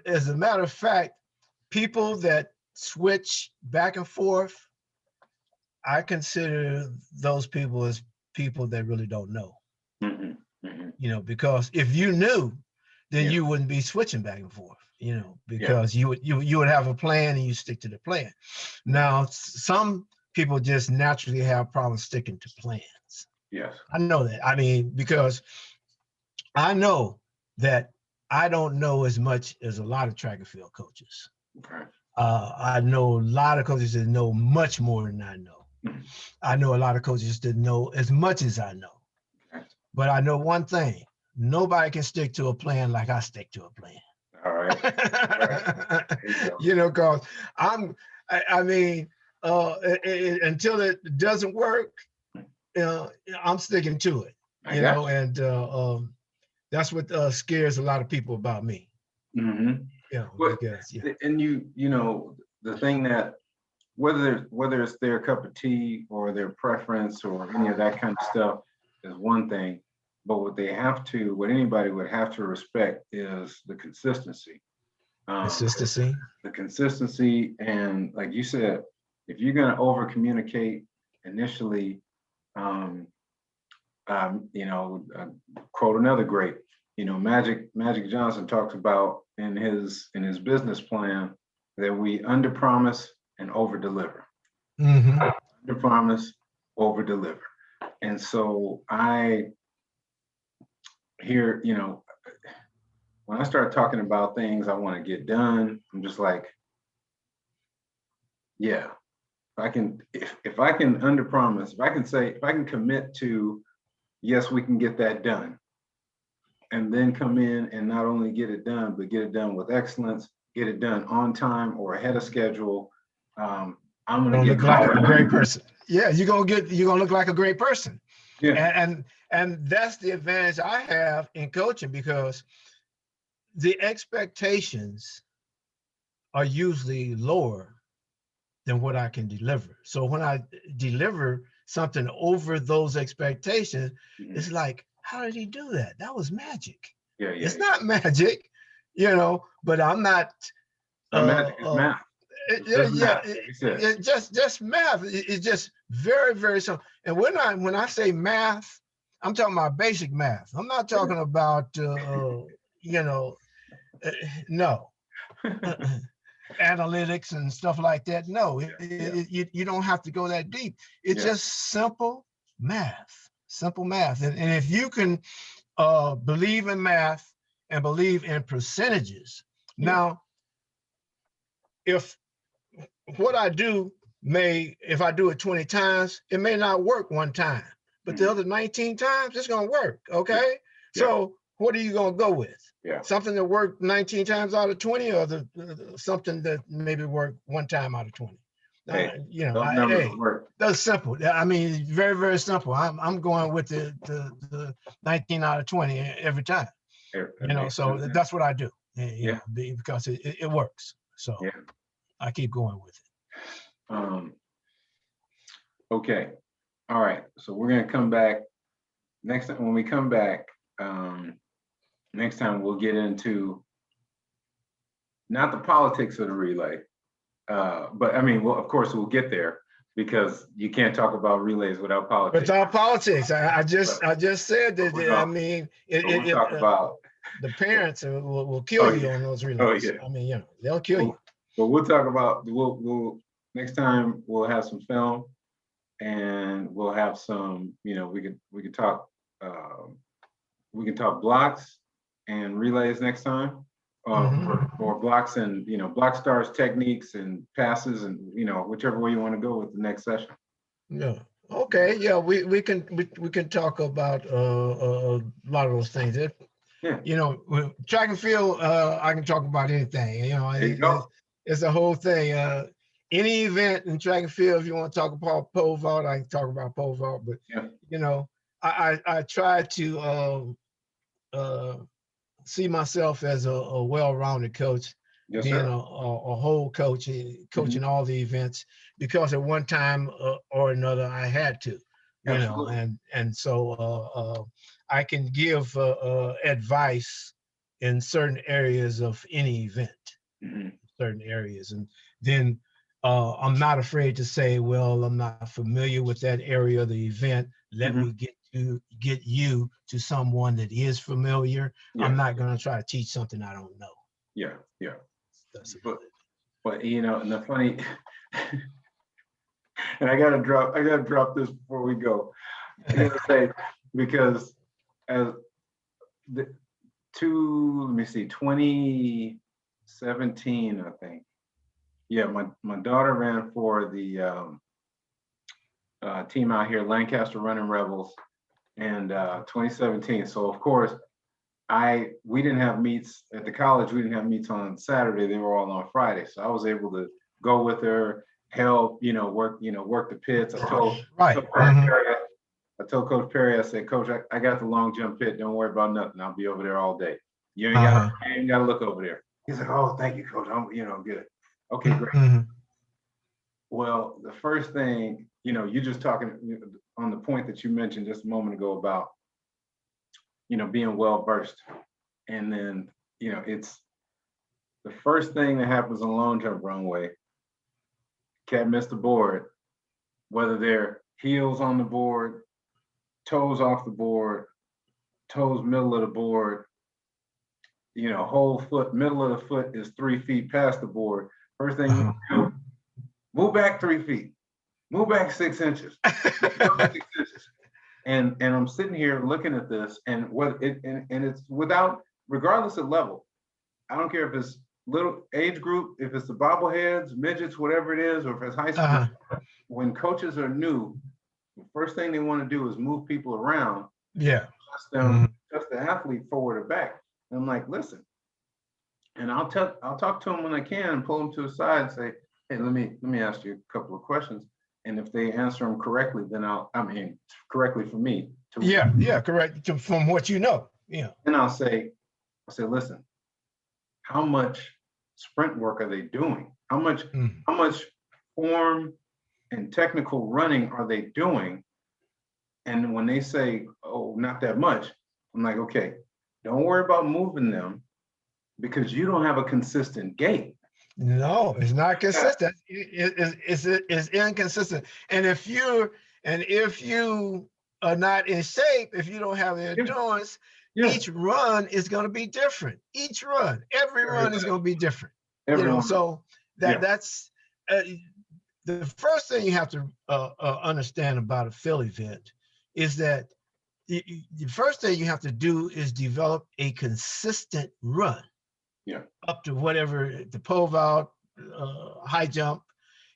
as a matter of fact, people that switch back and forth, I consider those people as people that really don't know. You know, because if you knew, then you wouldn't be switching back and forth, you know, because you would have a plan and you stick to the plan. Now, some people just naturally have problems sticking to plans.
Yes.
I know that. I mean, because I know that I don't know as much as a lot of track and field coaches.
Okay.
I know a lot of coaches that know much more than I know. I know a lot of coaches that know as much as I know. But I know one thing: nobody can stick to a plan like I stick to a plan.
All right.
You know, because I mean, until it doesn't work, I'm sticking to it. You know, and that's what scares a lot of people about me. You know, because,
and you know, the thing that whether it's their cup of tea or their preference or any of that kind of stuff is one thing, but what anybody would have to respect is the consistency. The consistency, and like you said, if you're going to over communicate initially, you know, quote another great, you know, Magic Johnson talks about in his business plan that we under promise and over deliver. Under promise, over deliver. And so I hear, you know, when I start talking about things I want to get done, I'm just like, yeah, if I can under promise, if I can commit to, yes, we can get that done, and then come in and not only get it done, but get it done with excellence, get it done on time or ahead of schedule. I'm gonna
look like a great person. Yeah, you're gonna look like a great person.
Yeah.
And And that's the advantage I have in coaching, because the expectations are usually lower than what I can deliver. So when I deliver something over those expectations, it's like, how did he do that? That was magic. It's not magic, but I'm not.
Magic is math.
Just math. It's just very, very simple. And when I say math, I'm talking about basic math. I'm not talking about no. Analytics and stuff like that. No, you don't have to go that deep. It's just simple math. And if you can believe in math and believe in percentages. Now, if what I do if I do it 20 times, it may not work one time, but the other 19 times, it's going to work. Okay. So what are you going to go with? Something that worked 19 times out of 20, or something that maybe worked one time out of 20? That's simple. I mean, very, very simple. I'm going with the 19 out of 20 every time. So that's what I do. Because it works. So I keep going with it.
Okay. All right. So we're going to come back next time. When we come back, next time we'll get into not the politics of the relay, but I mean, well, of course we'll get there, because you can't talk about relays without politics.
Without politics, I just said that. I mean,
we'll talk about
the parents will kill you on those relays. I mean, they'll kill you.
But we'll talk about we'll next time we'll have some film, and we'll have some. We can talk. We can talk blocks and relays next time, or blocks and block stars, techniques and passes, and whichever way you want to go with the next session.
Yeah. Okay. Yeah. We can talk about a lot of those things. Track and field. I can talk about anything. It's a whole thing. Any event in track and field, if you want to talk about pole vault, I can talk about pole vault. But I try to see myself as a well-rounded coach, being a whole coach, coaching all the events, because at one time or another I had to, and so I can give advice in certain areas of any event, certain areas, and then I'm not afraid to say, well, I'm not familiar with that area of the event. Let me get you to someone that is familiar. I'm not going to try to teach something I don't know.
But and the funny, and I gotta drop this before we go. I gotta say, because as let me see, 2017, I think. My daughter ran for the team out here, Lancaster Running Rebels, and 2017. So of course, we didn't have meets at the college. We didn't have meets on Saturday. They were all on Friday. So I was able to go with her, help, work the pits. I told Coach Perry, I said, Coach, I got the long jump pit. Don't worry about nothing. I'll be over there all day. You ain't got to look over there. He's like, oh, thank you, Coach. I'm good. Okay, great. Well, the first thing, you're just talking on the point that you mentioned just a moment ago about, being well versed. And then, it's the first thing that happens on long jump runway. Cat missed the board, whether they're heels on the board, toes off the board, toes middle of the board, whole foot, middle of the foot is 3 feet past the board. First thing you do, move back 3 feet, move back 6 inches. 6 inches. And I'm sitting here looking at this, and it's without, regardless of level. I don't care if it's little age group, if it's the bobbleheads, midgets, whatever it is, or if it's high school. When coaches are new, the first thing they want to do is move people around. Just the athlete forward or back. And I'm like, listen, and I'll talk to them when I can and pull them to the side and say, hey, let me ask you a couple of questions. And if they answer them correctly, then correctly for me,
Yeah, correct. From what you know. Yeah.
And I'll say, listen, how much sprint work are they doing? How much form and technical running are they doing? And when they say, oh, not that much, I'm like, okay, don't worry about moving them because you don't have a consistent gait.
No, it's not consistent. It's inconsistent. And if you are not in shape, if you don't have the endurance, each run is going to be different. Each run, every run is going to be different. So that's the first thing you have to understand about a field event is that the first thing you have to do is develop a consistent run. Up to whatever the pole vault, high jump,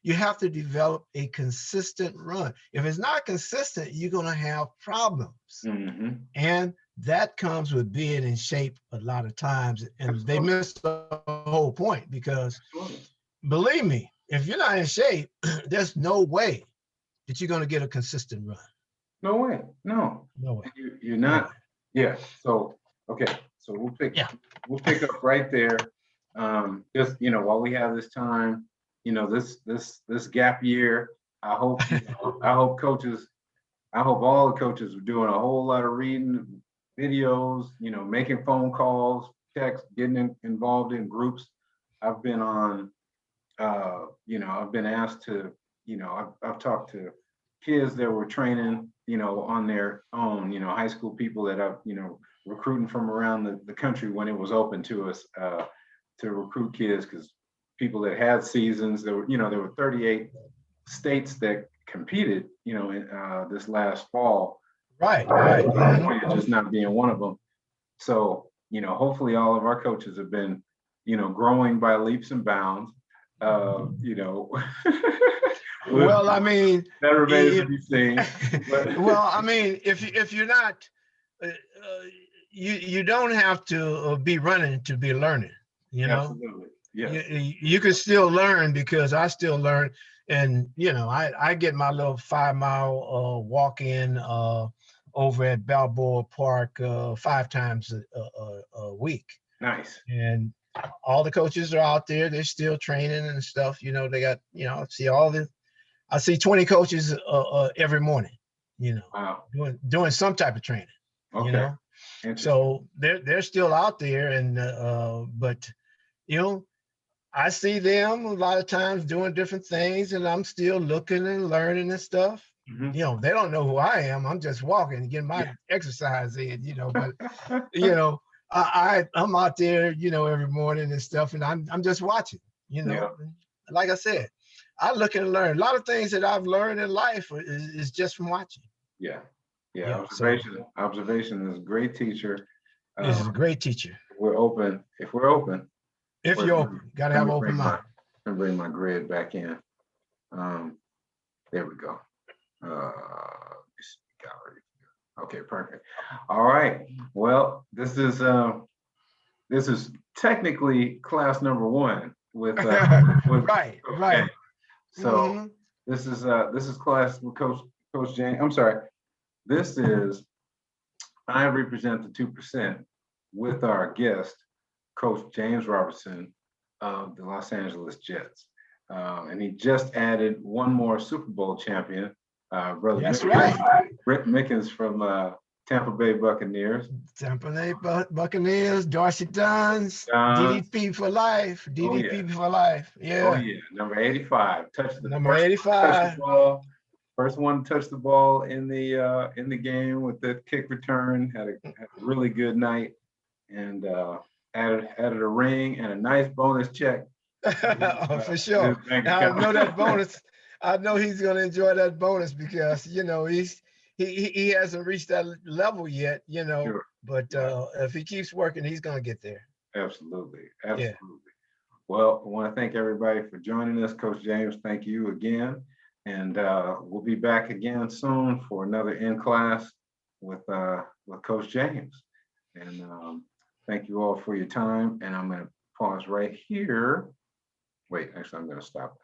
you have to develop a consistent run. If it's not consistent, you're going to have problems. And that comes with being in shape a lot of times. And they miss the whole point because believe me, if you're not in shape, there's no way that you're going to get a consistent run.
No way. No way. You're not. Yeah. So, okay. So we'll pick up right there. Just, while we have this time, this gap year, I hope, I hope all the coaches are doing a whole lot of reading videos, making phone calls, texts, getting involved in groups. I've been on, I've been asked to, I've talked to kids that were training, on their own, high school people that I've, recruiting from around the country when it was open to us to recruit kids, because people that had seasons, there were 38 states that competed, in this last fall.
Right.
California just not being one of them. So, hopefully all of our coaches have been, growing by leaps and bounds.
Well, I mean,
that remains to be seen.
Well, I mean, if you're not, you don't have to be running to be learning.
Absolutely. Yeah.
You can still learn, because I still learn, and I get my little 5-mile walk in over at Balboa Park 5 times a week.
Nice.
And all the coaches are out there. They're still training and stuff. They got, I see 20 coaches every morning,
wow,
doing some type of training.
Okay.
So they're still out there, and but I see them a lot of times doing different things, and I'm still looking and learning and stuff. They don't know who I am. I'm just walking and getting my exercise in, but I'm out there, every morning and stuff, and I'm just watching, Like I said, I look and learn. A lot of things that I've learned in life is just from watching.
Yeah. Observation is a great teacher.
This is a great teacher.
If we're open,
if you're open, gotta have open mind.
I'm bring my grid back in. There we go. Gallery. Okay, perfect. All right. Well, this is technically class number 1 with
right.
So this is class with Coach James. I'm sorry. This is, I represent the 2% with our guest, Coach James Robertson of the Los Angeles Jets. And he just added one more Super Bowl champion, brother.
That's right.
Rick Mickens from Tampa Bay Buccaneers.
Tampa Bay Buccaneers, Dorsey Duns, DDP for life. DDP for life. Yeah.
Oh yeah. Number 85.
Number 85.
First one to touch the ball in the game with the kick return. Had a really good night, and added a ring and a nice bonus check.
For sure. Now, I know that bonus. I know he's going to enjoy that bonus, because he hasn't reached that level yet.
Sure.
But if he keeps working, he's going to get there.
Absolutely.
Yeah.
Well, I want to thank everybody for joining us. Coach James, thank you again. And we'll be back again soon for another in class with Coach James. And thank you all for your time. And I'm going to pause right here. Wait, actually, I'm going to stop.